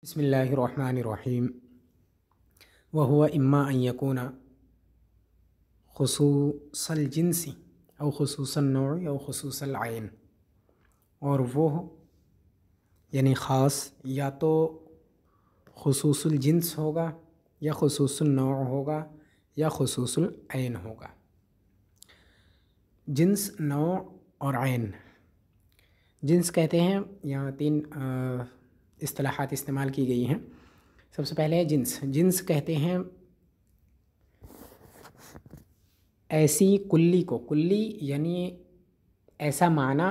بسم اللہ الرحمن الرحیم وهو اما ان یکون خصوص الجنس او خصوص النوع او خصوص العین، اور وہ یعنی خاص یا تو خصوص الجنس ہوگا یا خصوص النوع ہوگا یا خصوص العین ہوگا۔ جنس، نوع اور عین۔ جنس کہتے ہیں، یہاں تین اصطلاحات استعمال کی گئی ہیں۔ سب سے پہلے ہے جنس۔ جنس کہتے ہیں ایسی کلی کو، کلی یعنی ایسا معنی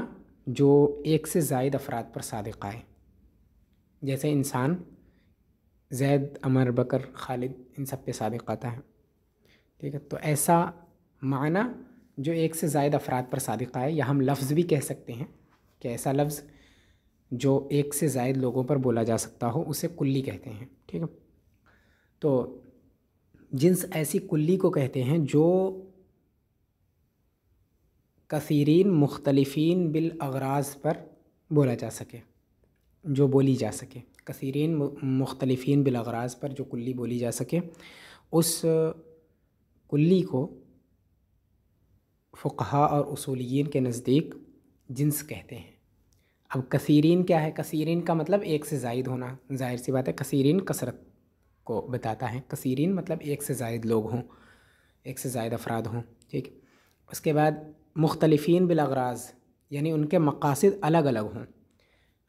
جو ایک سے زائد افراد پر صادق آئے، جیسے انسان، زید، عمر، بکر، خالد، ان سب پہ صادق آتا ہے، ٹھیک ہے۔ تو ایسا معنی جو ایک سے زائد افراد پر صادق آئے، یا ہم لفظ بھی کہہ سکتے ہیں کہ ایسا لفظ جو ایک سے زائد لوگوں پر بولا جا سکتا ہو، اسے کلی کہتے ہیں، ٹھیک ہے۔ تو جنس ایسی کلی کو کہتے ہیں جو کثیرین مختلفین بالاغراض پر بولا جا سکے، جو بولی جا سکے، کثیرین مختلفین بالاغراض پر جو کلی بولی جا سکے، اس کلی کو فقہاء اور اصولیین کے نزدیک جنس کہتے ہیں۔ اب کثیرین کیا ہے؟ کثیرین کا مطلب ایک سے زائد ہونا، ظاہر سی بات ہے، کثیرین کثرت کو بتاتا ہے، کثیرین مطلب ایک سے زائد لوگ ہوں، ایک سے زائد افراد ہوں، ٹھیک۔ اس کے بعد مختلفین بالاغراض، یعنی ان کے مقاصد الگ الگ ہوں،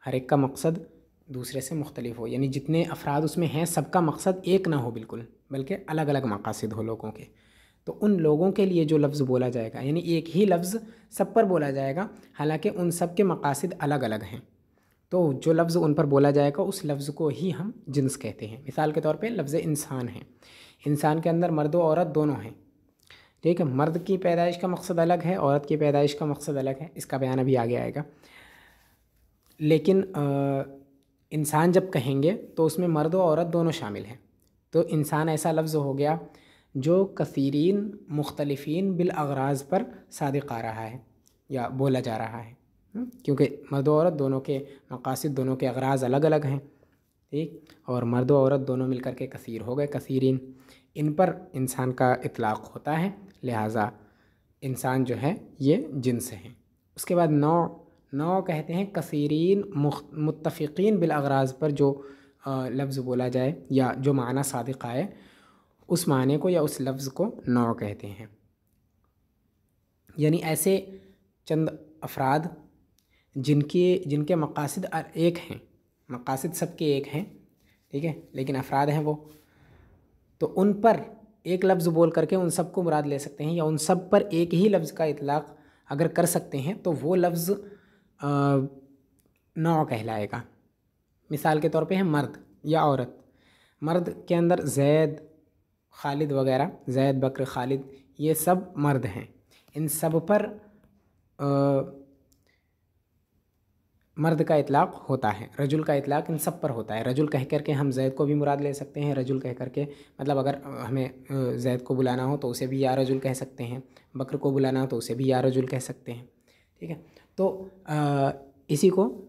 ہر ایک کا مقصد دوسرے سے مختلف ہو، یعنی جتنے افراد اس میں ہیں سب کا مقصد ایک نہ ہو بالکل، بلکہ الگ الگ مقاصد ہو لوگوں کے۔ تو ان لوگوں کے لیے جو لفظ بولا جائے گا، یعنی ایک ہی لفظ سب پر بولا جائے گا، حالانکہ ان سب کے مقاصد الگ الگ ہیں، تو جو لفظ ان پر بولا جائے گا اس لفظ کو ہی ہم جنس کہتے ہیں۔ مثال کے طور پہ لفظ انسان ہے، انسان کے اندر مرد و عورت دونوں ہیں، ٹھیک ہے۔ مرد کی پیدائش کا مقصد الگ ہے، عورت کی پیدائش کا مقصد الگ ہے، اس کا بیان ابھی آگے آئے گا۔ لیکن انسان جب کہیں گے تو اس میں مرد و عورت دونوں شامل ہیں، تو انسان ایسا لفظ ہو گیا جو کثیرین مختلفین بالاغراض پر صادق آ رہا ہے یا بولا جا رہا ہے، کیونکہ مرد و عورت دونوں کے مقاصد، دونوں کے اغراض الگ الگ ہیں، ٹھیک، اور مرد و عورت دونوں مل کر کے کثیر ہو گئے، کثیرین، ان پر انسان کا اطلاق ہوتا ہے، لہٰذا انسان جو ہے یہ جنس ہے۔ اس کے بعد نوع۔ نوع کہتے ہیں کثیرین متفقین بالاغراض پر جو لفظ بولا جائے یا جو معنی صادق آئے، اس معنی کو یا اس لفظ کو نوع کہتے ہیں۔ یعنی ایسے چند افراد جن کے مقاصد ایک ہیں، مقاصد سب کے ایک ہیں، ٹھیک ہے، لیکن افراد ہیں وہ، تو ان پر ایک لفظ بول کر کے ان سب کو مراد لے سکتے ہیں، یا ان سب پر ایک ہی لفظ کا اطلاق اگر کر سکتے ہیں تو وہ لفظ نوع کہلائے گا۔ مثال کے طور پہ ہے مرد یا عورت۔ مرد کے اندر زید، خالد وغیرہ، زید، بکر، خالد، یہ سب مرد ہیں، ان سب پر مرد کا اطلاق ہوتا ہے، رجل کا اطلاق ان سب پر ہوتا ہے۔ رجل کہہ کر کے ہم زید کو بھی مراد لے سکتے ہیں، رجل کہہ کر کے، مطلب اگر ہمیں زید کو بلانا ہو تو اسے بھی یا رجل کہہ سکتے ہیں، بکر کو بلانا ہو تو اسے بھی یا رجل کہہ سکتے ہیں، ٹھیک ہے۔ تو اسی کو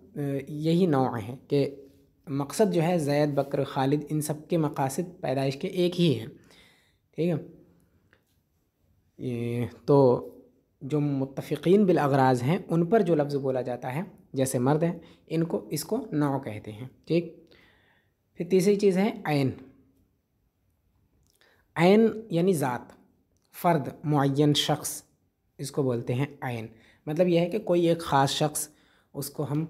یہی نوع ہے کہ مقصد جو ہے زید، بکر، خالد، ان سب کے مقاصد پیدائش کے ایک ہی ہیں، ٹھیک ہے۔ تو جو متفقین بالاغراض ہیں ان پر جو لفظ بولا جاتا ہے، جیسے مرد ہیں، اس کو نوع کہتے ہیں، ٹھیک۔ پھر تیسری چیز ہے عین۔ عین یعنی ذات، فرد، معین شخص، اس کو بولتے ہیں عین۔ مطلب یہ ہے کہ کوئی ایک خاص شخص، اس کو ہم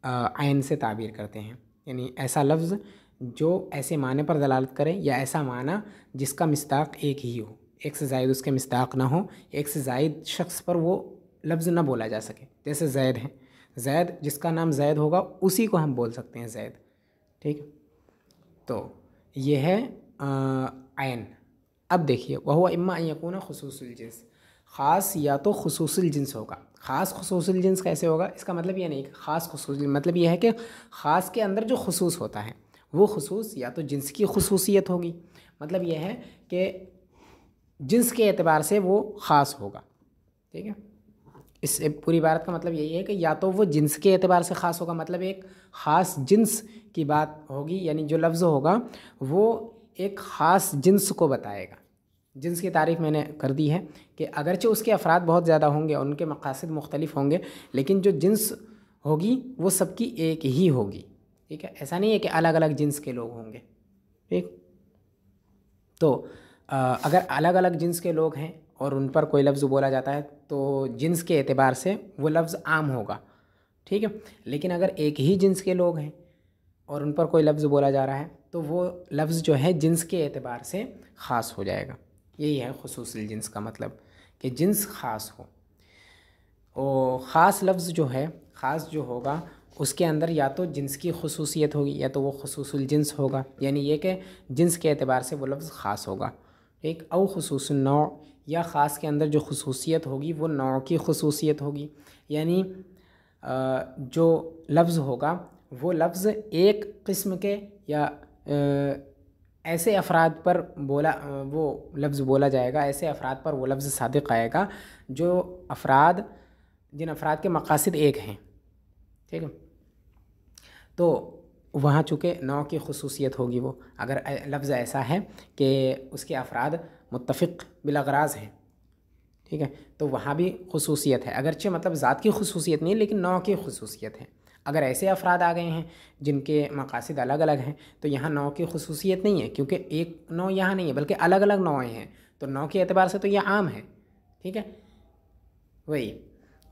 عین سے تعبیر کرتے ہیں، یعنی ایسا لفظ جو ایسے معنی پر دلالت کرے، یا ایسا معنی جس کا مصداق ایک ہی ہو، ایک سے زائد اس کے مصداق نہ ہو، ایک سے زائد شخص پر وہ لفظ نہ بولا جا سکے، جیسے زید ہے، زید جس کا نام زید ہوگا اسی کو ہم بول سکتے ہیں زید، ٹھیک۔ تو یہ ہے عین۔ اب دیکھیے، وہو اما ان یکون خصوص الجنس، خاص یا تو خصوص الجنس ہوگا۔ خاص خصوص الجنس کیسے ہوگا؟ اس کا مطلب یہ نہیں کہ خاص خصوص، مطلب یہ ہے کہ خاص کے اندر جو خصوص ہوتا ہے وہ خصوص یا تو جنس کی خصوصیت ہوگی، مطلب یہ ہے کہ جنس کے اعتبار سے وہ خاص ہوگا، ٹھیک ہے۔ اس سے پوری عبارت کا مطلب یہی ہے کہ یا تو وہ جنس کے اعتبار سے خاص ہوگا، مطلب ایک خاص جنس کی بات ہوگی، یعنی جو لفظ ہوگا وہ ایک خاص جنس کو بتائے گا۔ جنس کی تعریف میں نے کر دی ہے کہ اگرچہ اس کے افراد بہت زیادہ ہوں گے اور ان کے مقاصد مختلف ہوں گے، لیکن جو جنس ہوگی وہ سب کی ایک ہی ہوگی، ٹھیک ہے، ایسا نہیں ہے کہ الگ الگ جنس کے لوگ ہوں گے، ٹھیک۔ تو اگر الگ الگ جنس کے لوگ ہیں اور ان پر کوئی لفظ بولا جاتا ہے تو جنس کے اعتبار سے وہ لفظ عام ہوگا، ٹھیک ہے، لیکن اگر ایک ہی جنس کے لوگ ہیں اور ان پر کوئی لفظ بولا جا رہا ہے تو وہ لفظ جو ہے جنس کے اعتبار سے خاص ہو جائے گا۔ یہی ہے خصوص الجنس کا مطلب، کہ جنس خاص ہو۔ اور خاص لفظ جو ہے، خاص جو ہوگا اس کے اندر یا تو جنس کی خصوصیت ہوگی یا تو وہ خصوص الجنس ہوگا، یعنی یہ کہ جنس کے اعتبار سے وہ لفظ خاص ہوگا، ایک او خصوص النوع، یا خاص کے اندر جو خصوصیت ہوگی وہ نوع کی خصوصیت ہوگی، یعنی جو لفظ ہوگا وہ لفظ ایک قسم کے یا ایسے افراد پر وہ لفظ بولا جائے گا، ایسے افراد پر وہ لفظ صادق آئے گا جن افراد کے مقاصد ایک ہیں، ٹھیک ہے۔ تو وہاں چونکہ نوع کی خصوصیت ہوگی، وہ اگر لفظ ایسا ہے کہ اس کے افراد متفق بالاغراض ہیں، ٹھیک ہے، تو وہاں بھی خصوصیت ہے، اگرچہ مطلب ذات کی خصوصیت نہیں لیکن نوع کی خصوصیت ہے۔ اگر ایسے افراد آ گئے ہیں جن کے مقاصد الگ الگ ہیں تو یہاں نوع کی خصوصیت نہیں ہے، کیونکہ ایک نوع یہاں نہیں ہے بلکہ الگ الگ نوعیں ہیں، تو نوع کے اعتبار سے تو یہ عام ہے، ٹھیک ہے۔ وہی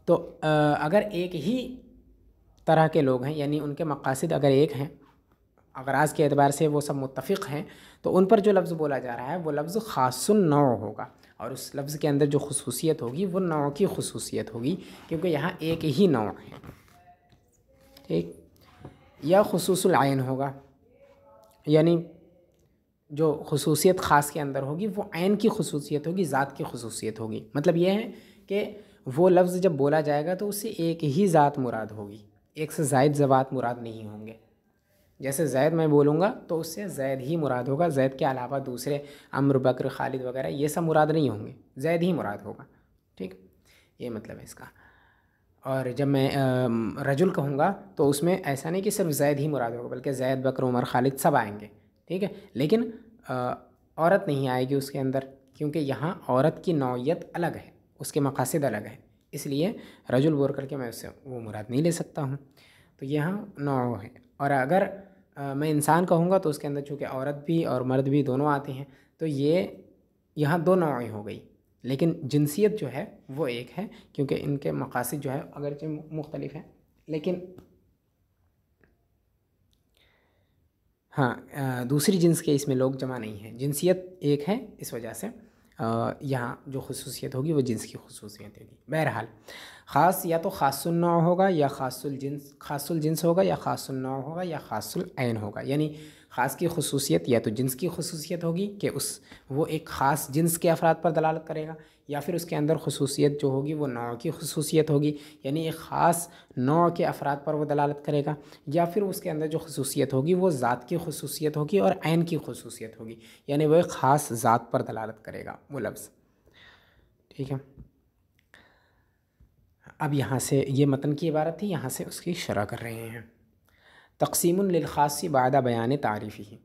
تو اگر ایک ہی طرح کے لوگ ہیں، یعنی ان کے مقاصد اگر ایک ہیں، اغراض کے اعتبار سے وہ سب متفق ہیں، تو ان پر جو لفظ بولا جا رہا ہے وہ لفظ خاص النوع ہوگا، اور اس لفظ کے اندر جو خصوصیت ہوگی وہ نوع کی خصوصیت ہوگی، کیونکہ یہاں ایک ہی نوع ہے، ٹھیک۔ یا خصوص العین ہوگا، یعنی جو خصوصیت خاص کے اندر ہوگی وہ عین کی خصوصیت ہوگی، ذات کی خصوصیت ہوگی۔ مطلب یہ ہے کہ وہ لفظ جب بولا جائے گا تو اس سے ایک ہی ذات مراد ہوگی، ایک سے زائد ذوات مراد نہیں ہوں گے۔ جیسے زید میں بولوں گا تو اس سے زید ہی مراد ہوگا، زید کے علاوہ دوسرے عمرو، بکر، خالد وغیرہ یہ سب مراد نہیں ہوں گے، زید ہی مراد ہوگا، ٹھیک، یہ مطلب ہے اس کا۔ اور جب میں رجل کہوں گا تو اس میں ایسا نہیں کہ صرف زید ہی مراد ہوگا، بلکہ زید، بکر، عمر، خالد سب آئیں گے، ٹھیک ہے، لیکن عورت نہیں آئے گی اس کے اندر، کیونکہ یہاں عورت کی نوعیت الگ ہے، اس کے مقاصد الگ ہیں، اس لیے رجل بول کر کے میں اس سے وہ مراد نہیں لے سکتا ہوں، تو یہاں نوع ہے۔ اور اگر میں انسان کہوں گا تو اس کے اندر چونکہ عورت بھی اور مرد بھی دونوں آتے ہیں، تو یہ یہاں دو نوعیں ہو گئی، لیکن جنسیت جو ہے وہ ایک ہے، کیونکہ ان کے مقاصد جو ہے اگرچہ مختلف ہیں، لیکن ہاں دوسری جنس کے اس میں لوگ جمع نہیں ہیں، جنسیت ایک ہے، اس وجہ سے یہاں جو خصوصیت ہوگی وہ جنس کی خصوصیت ہوگی۔ بہرحال خاص یا تو خاص النوع ہوگا یا خاص الجنس ہوگا یا خاص النوع ہوگا یا خاص العین ہوگا، یعنی خاص کی خصوصیت یا تو جنس کی خصوصیت ہوگی کہ وہ ایک خاص جنس کے افراد پر دلالت کرے گا، یا پھر اس کے اندر خصوصیت جو ہوگی وہ نوع کی خصوصیت ہوگی، یعنی ایک خاص نوع کے افراد پر وہ دلالت کرے گا، یا پھر اس کے اندر جو خصوصیت ہوگی وہ ذات کی خصوصیت ہوگی اور عین کی خصوصیت ہوگی، یعنی وہ ایک خاص ذات پر دلالت کرے گا وہ لفظ، ٹھیک ہے۔ اب یہاں سے یہ متن کی عبارت تھی، یہاں سے اس کی شرح کر رہے ہیں۔ تقسیم للخاص بعد بیان تعریفہ،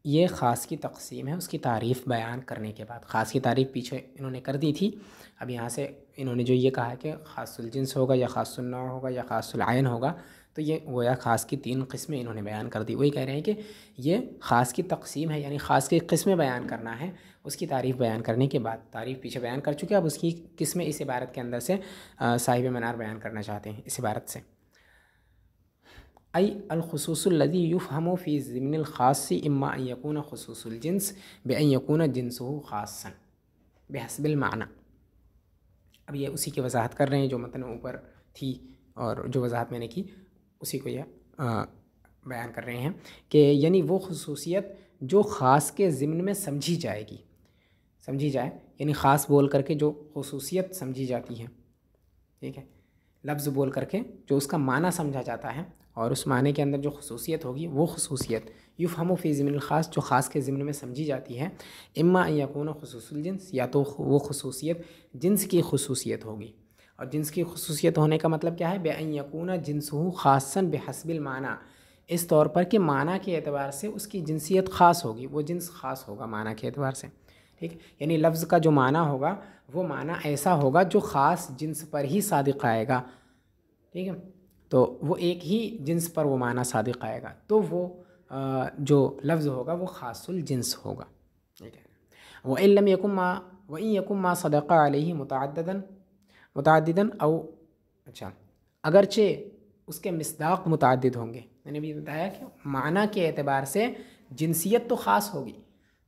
یہ خاص کی تقسیم ہے اس کی تعریف بیان کرنے کے بعد۔ خاص کی تعریف پیچھے انہوں نے کر دی تھی، اب یہاں سے انہوں نے جو یہ کہا کہ خاص الجنس ہوگا یا خاص النوع ہوگا یا خاص العین ہوگا، تو یہ گویا خاص کی 3 قسمیں انہوں نے بیان کر دی۔ وہی کہہ رہے ہیں کہ یہ خاص کی تقسیم ہے، یعنی خاص کی قسمیں بیان کرنا ہے، اس کی تعریف بیان کرنے کے بعد، تعریف پیچھے بیان کر چکے، اب اس کی قسمیں اس عبارت کے اندر سے صاحب منار بیان کرنا چاہتے ہیں اس عبارت سے۔ ای الخصوص الذی یفہم فی ضمن الخاص اما ان یکون خصوص الجنس بان یکون جنسہ خاصا بحسب المعنی۔ اب یہ اسی کی وضاحت کر رہے ہیں جو متن اوپر تھی، اور جو وضاحت میں نے کی اسی کو یہ بیان کر رہے ہیں کہ یعنی وہ خصوصیت جو خاص کے ضمن میں سمجھی جائے گی، سمجھی جائے یعنی خاص بول کر کے جو خصوصیت سمجھی جاتی ہے، ٹھیک ہے، لفظ بول کر کے جو اس کا معنی سمجھا جاتا ہے، اور اس معنی کے اندر جو خصوصیت ہوگی وہ خصوصیت یفہم فی ضمن الخاص جو خاص کے ضمن میں سمجھی جاتی ہے، اما ان یکون خصوص الجنس، یا تو وہ خصوصیت جنس کی خصوصیت ہوگی، اور جنس کی خصوصیت ہونے کا مطلب کیا ہے؟ بأن یکون جنسہ خاصا بحسب المعنی، اس طور پر کہ معنی کے اعتبار سے اس کی جنسیت خاص ہوگی، وہ جنس خاص ہوگا معنی کے اعتبار سے، ٹھیک ہے؟ یعنی لفظ کا جو معنی ہوگا وہ معنی ایسا ہوگا جو خاص جنس پر ہی صادق آئے گا، ٹھیک ہے؟ تو وہ ایک ہی جنس پر وہ معنی صادق آئے گا، تو وہ جو لفظ ہوگا وہ خاص الجنس ہوگا، ٹھیک ہے؟ وَإِن لَمْ يَكُن مَا وَإِن يَكُن مَا صَدَقَ عَلَيْهِ متعدداً او اچھا اگرچہ اس کے مصداق متعدد ہوں گے، میں نے بھی بتایا کہ معنی کے اعتبار سے جنسیت تو خاص ہوگی،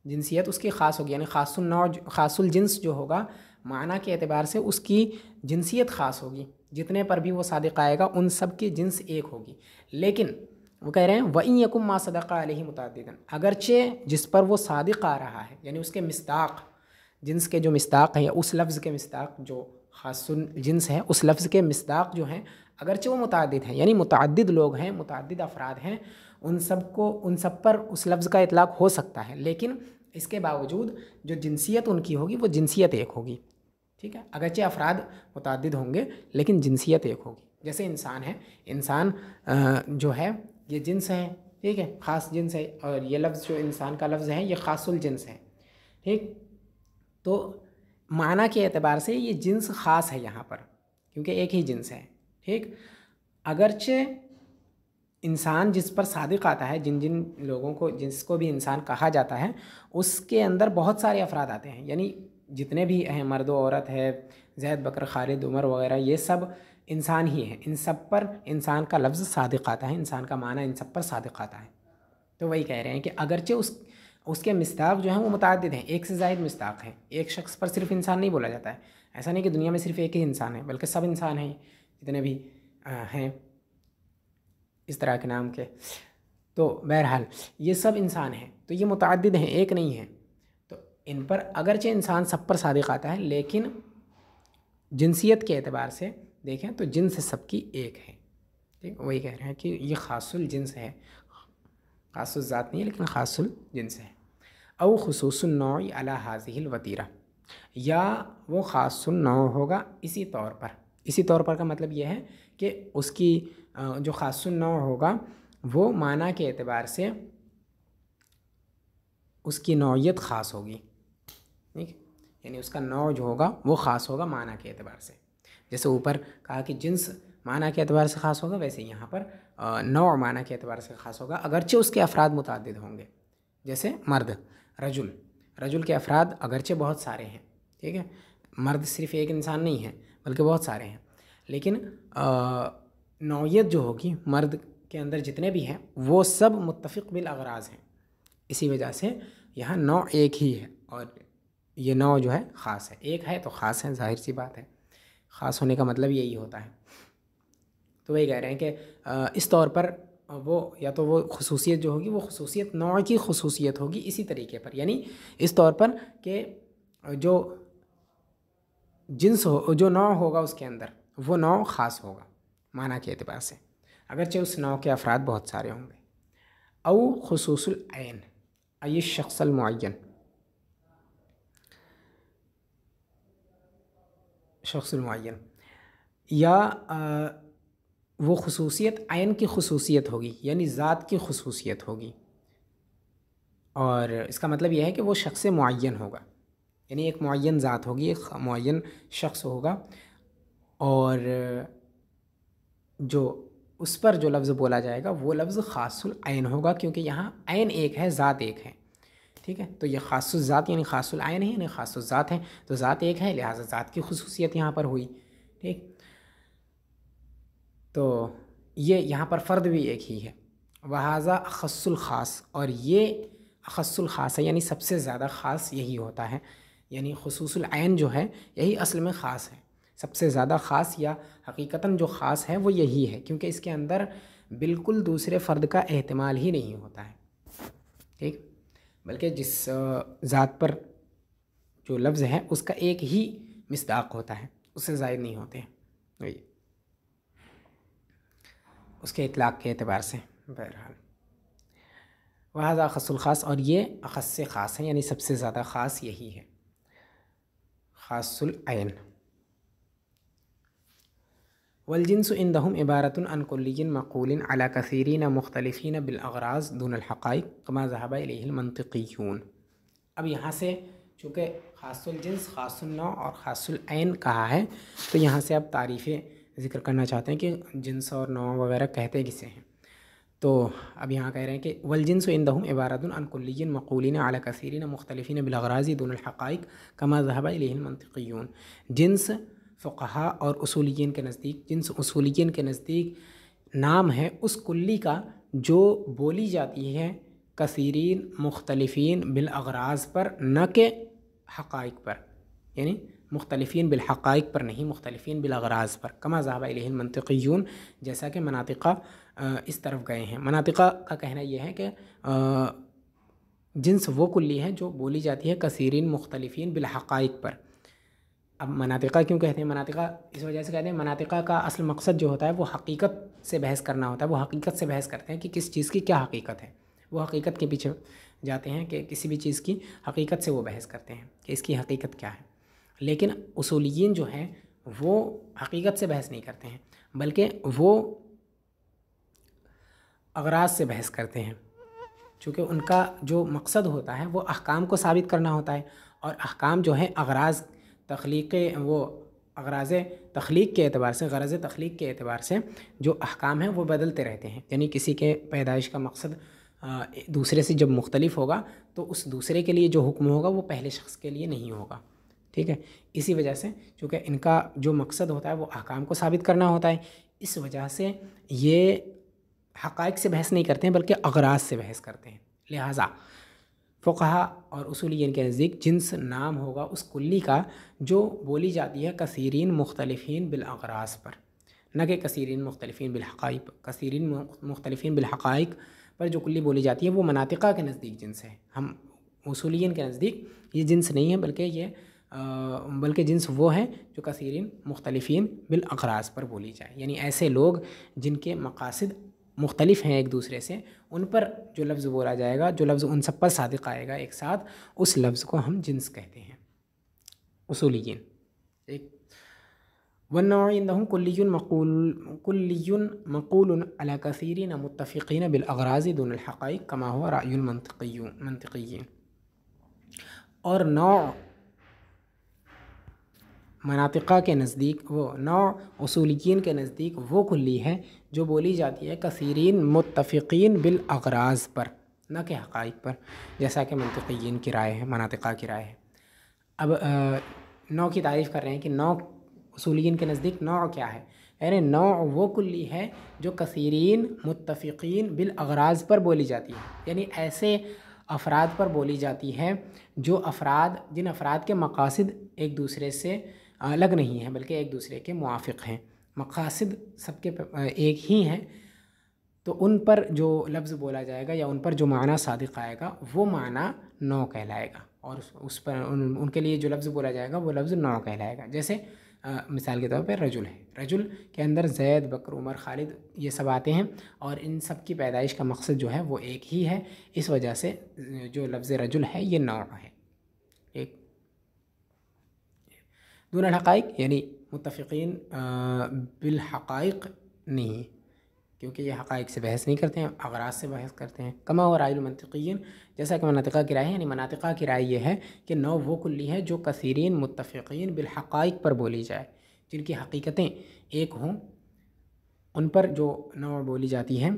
جنسیت اس کی خاص ہوگی، یعنی خاص النوع خاص الجنس جو ہوگا معنی کے اعتبار سے اس کی جنسیت خاص ہوگی، جتنے پر بھی وہ صادق آئے گا ان سب کی جنس ایک ہوگی، لیکن وہ کہہ رہے ہیں وَإِن يَكُن مَا صَدَقَ عَلَيْهِ مُتَعَدِّدًا، اگرچہ جس پر وہ صادق آ رہا ہے، یعنی اس کے مصداق، جنس کے جو مصداق ہیں یا اس لفظ کے مصداق جو خاص الجنس ہے اس لفظ کے مصداق جو ہیں اگرچہ وہ متعدد ہیں، یعنی متعدد لوگ ہیں، متعدد افراد ہیں، ان سب پر اس لفظ کا اطلاق ہو سکتا ہے، لیکن اس کے باوجود جو جنسیت ان کی ہوگی وہ جنسیت ایک ہوگی، ٹھیک ہے؟ اگرچہ افراد متعدد ہوں گے لیکن جنسیت ایک ہوگی، جیسے انسان ہے، انسان جو ہے یہ جنس ہے، ٹھیک ہے؟ خاص جنس ہے، اور یہ لفظ جو انسان کا لفظ ہے یہ خاص الجنس ہے، ٹھیک؟ تو معنی کے اعتبار سے یہ جنس خاص ہے یہاں پر، کیونکہ ایک ہی جنس ہے، ٹھیک؟ اگرچہ انسان جس پر صادق آتا ہے، جن لوگوں کو، جس کو بھی انسان کہا جاتا ہے، اس کے اندر بہت سارے افراد آتے ہیں، یعنی جتنے بھی ہیں، مرد و عورت ہے، زید بکر خالد عمر وغیرہ، یہ سب انسان ہی ہیں، ان سب پر انسان کا لفظ صادق آتا ہے، انسان کا معنی ان سب پر صادق آتا ہے۔ تو وہی کہہ رہے ہیں کہ اگرچہ اس کے مصداق جو ہیں وہ متعدد ہیں، ایک سے زائد مصداق ہیں، ایک شخص پر صرف انسان نہیں بولا جاتا ہے، ایسا نہیں کہ دنیا میں صرف ایک ہی انسان ہے، بلکہ سب انسان ہیں جتنے بھی ہیں اس طرح کے نام کے، تو بہرحال یہ سب انسان ہیں، تو یہ متعدد ہیں، ایک نہیں ہیں، تو ان پر اگرچہ انسان سب پر صادق آتا ہے لیکن جنسیت کے اعتبار سے دیکھیں تو جنس سب کی ایک ہے، ٹھیک؟ وہی کہہ رہے ہیں کہ یہ خاص الجنس ہے، خاص الذات نہیں ہے لیکن خاص الجنس ہے۔ او خصوص النوع علی هذه الوتیرہ، یا وہ خاص النوع ہوگا اسی طور پر، اسی طور پر کا مطلب یہ ہے کہ اس کی جو خاص النوع ہوگا وہ معنی کے اعتبار سے اس کی نوعیت خاص ہوگی، ٹھیک؟ یعنی اس کا نوع جو ہوگا وہ خاص ہوگا معنی کے اعتبار سے، جیسے اوپر کہا کہ جنس معنی کے اعتبار سے خاص ہوگا، ویسے یہاں پر نوع معنی کے اعتبار سے خاص ہوگا، اگرچہ اس کے افراد متعدد ہوں گے، جیسے مرد، رجل کے افراد اگرچہ بہت سارے ہیں، ٹھیک ہے؟ مرد صرف ایک انسان نہیں ہے بلکہ بہت سارے ہیں، لیکن نوعیت جو ہوگی مرد کے اندر جتنے بھی ہیں وہ سب متفق بالاغراض ہیں، اسی وجہ سے یہاں نوع ایک ہی ہے، اور یہ نوع جو ہے خاص ہے، ایک ہے تو خاص ہے، ظاہر سی بات ہے، خاص ہونے کا مطلب یہی ہوتا ہے۔ تو وہی کہہ رہے ہیں کہ اس طور پر وہ یا تو وہ خصوصیت جو ہوگی وہ خصوصیت نوع کی خصوصیت ہوگی اسی طریقے پر، یعنی اس طور پر کہ جو جنس ہو، جو نوع ہوگا اس کے اندر وہ نوع خاص ہوگا معنی کے اعتبار سے، اگرچہ اس نوع کے افراد بہت سارے ہوں گے۔ او خصوص العین ای الشخص المعین، شخص المعین، یا وہ خصوصیت عین کی خصوصیت ہوگی، یعنی ذات کی خصوصیت ہوگی، اور اس کا مطلب یہ ہے کہ وہ شخص معین ہوگا، یعنی ایک معین ذات ہوگی، ایک معین شخص ہوگا، اور جو اس پر جو لفظ بولا جائے گا وہ لفظ خاص العین ہوگا، کیونکہ یہاں عین ایک ہے، ذات ایک ہے، ٹھیک ہے؟ تو یہ خاص الذات یعنی خاص العین ہے، یعنی خاص الذات ہے، تو ذات ایک ہے لہٰذا ذات کی خصوصیت یہاں پر ہوئی، ٹھیک؟ تو یہ یہاں پر فرد بھی ایک ہی ہے، وہذا اخص الخاص، اور یہ اخص الخاص ہے، یعنی سب سے زیادہ خاص یہی ہوتا ہے، یعنی خصوص العین جو ہے یہی اصل میں خاص ہے، سب سے زیادہ خاص یا حقیقتاً جو خاص ہے وہ یہی ہے، کیونکہ اس کے اندر بالکل دوسرے فرد کا احتمال ہی نہیں ہوتا ہے، ٹھیک؟ بلکہ جس ذات پر جو لفظ ہے اس کا ایک ہی مصداق ہوتا ہے، اس سے زائد نہیں ہوتے ہیں اس کے اطلاق کے اعتبار سے۔ بہرحال وہذا اخص الخاص، اور یہ اخص سے خاص ہے، یعنی سب سے زیادہ خاص یہی ہے، خاص العین۔ والجنس عندهم عبارة عن كلي مقول على كثيرین مختلفین بالاغراض دون الحقائق كما ذهب إليه المنطقیون۔ اب یہاں سے چونکہ خاص الجنس، خاص النوع اور خاص العین کہا ہے، تو یہاں سے اب تعریفیں ذکر کرنا چاہتے ہیں کہ جنس اور نوع وغیرہ کہتے کسے ہیں۔ تو اب یہاں کہہ رہے ہیں کہ والجنس عندهم عبارة عن كلي مقول على كثيرین مختلفین بالاغراض دون الحقائق كما ذهب إليه المنطقیون۔ جنس فقہا اور اصولیین کے نزدیک، جنس اصولیین کے نزدیک نام ہے اس کلی کا جو بولی جاتی ہے کثیرین مختلفین بالاغراض پر، نہ کہ حقائق پر، یعنی مختلفین بالحقائق پر نہیں، مختلفین بالاغراض پر۔ کما ذهب الیہ المنطقیون، جیسا کہ مناطقہ اس طرف گئے ہیں۔ مناطقہ کا کہنا یہ ہے کہ جنس وہ کلی ہے جو بولی جاتی ہے کثیرین مختلفین بالحقائق پر۔ اب مناطقہ کیوں کہتے ہیں؟ مناطقہ اس وجہ سے کہتے ہیں، مناطقہ کا اصل مقصد جو ہوتا ہے وہ حقیقت سے بحث کرنا ہوتا ہے۔ وہ حقیقت سے بحث کرتے ہیں کہ کس چیز کی کیا حقیقت ہے، وہ حقیقت کے پیچھے جاتے ہیں کہ کسی بھی چیز کی حقیقت سے وہ بحث کرتے ہیں کہ اس کی حقیقت کیا ہے۔ لیکن اصولیین جو ہیں وہ حقیقت سے بحث نہیں کرتے ہیں، بلکہ وہ اغراض سے بحث کرتے ہیں، چونکہ ان کا جو مقصد ہوتا ہے وہ احکام کو ثابت کرنا ہوتا ہے، اور احکام جو ہے اغراض تخلیق، وہ اغراض تخلیق کے اعتبار سے، غرض تخلیق کے اعتبار سے جو احکام ہیں وہ بدلتے رہتے ہیں۔ یعنی کسی کے پیدائش کا مقصد دوسرے سے جب مختلف ہوگا تو اس دوسرے کے لیے جو حکم ہوگا وہ پہلے شخص کے لیے نہیں ہوگا، ٹھیک ہے۔ اسی وجہ سے چونکہ ان کا جو مقصد ہوتا ہے وہ احکام کو ثابت کرنا ہوتا ہے، اس وجہ سے یہ حقائق سے بحث نہیں کرتے ہیں بلکہ اغراض سے بحث کرتے ہیں۔ لہٰذا فقہا اور اصولیین کے نزدیک جنس نام ہوگا اس کلی کا جو بولی جاتی ہے کثیرین مختلفین بالاغراض پر، نہ کہ کثیرین مختلفین بالحقائق۔ کثیرین مختلفین بالحقائق پر جو کلی بولی جاتی ہے وہ مناطقہ کے نزدیک جنس ہے۔ ہم اصولیین کے نزدیک یہ جنس نہیں ہے، بلکہ جنس وہ ہے جو کثیرین مختلفین بالاغراض پر بولی جائے، یعنی ایسے لوگ جن کے مقاصد مختلف ہیں ایک دوسرے سے، ان پر جو لفظ بولا جائے گا، جو لفظ ان سب پر صادق آئے گا ایک ساتھ، اس لفظ کو ہم جنس کہتے ہیں اصولیین۔ ایک والنوع عندهم كلي مقول على كثيرين متفقين بالاغراض دون الحقائق كما هو رأي المنطقيين۔ اور نوع مناطقہ کے نزدیک، وہ نوع اصولیین کے نزدیک وہ کلی ہے جو بولی جاتی ہے کثیرین متفقین بالاغراض پر، نہ کہ حقائق پر، جیسا کہ منطقیین کی رائے ہے، مناطقہ کی رائے ہے۔ اب نوع کی تعریف کر رہے ہیں کہ نوع اصولیین کے نزدیک نوع کیا ہے، یعنی نوع وہ کلی ہے جو کثیرین متفقین بالاغراض پر بولی جاتی ہے، یعنی ایسے افراد پر بولی جاتی ہے جن افراد کے مقاصد ایک دوسرے سے الگ نہیں ہیں بلکہ ایک دوسرے کے موافق ہیں، مقاصد سب کے ایک ہی ہیں، تو ان پر جو لفظ بولا جائے گا یا ان پر جو معنی صادق آئے گا وہ معنی نوع کہلائے گا، اور اس پر ان کے لیے جو لفظ بولا جائے گا وہ لفظ نوع کہلائے گا۔ جیسے مثال کے طور پہ رجل ہے، رجل کے اندر زید، بکر، عمر، خالد یہ سب آتے ہیں، اور ان سب کی پیدائش کا مقصد جو ہے وہ ایک ہی ہے، اس وجہ سے جو لفظ رجل ہے یہ نوع ہے۔ ایک دون الحقائق یعنی متفقین بالحقائق نہیں، کیونکہ یہ حقائق سے بحث نہیں کرتے ہیں، اغراض سے بحث کرتے ہیں۔ کما ہوا رائے المنطقیین، جیسا کہ مناطقہ کی رائے ہے، یعنی مناطقہ کی رائے یہ ہے کہ نوع وہ کلی ہے جو کثیرین متفقین بالحقائق پر بولی جائے، جن کی حقیقتیں ایک ہوں، ان پر جو نوع بولی جاتی ہے،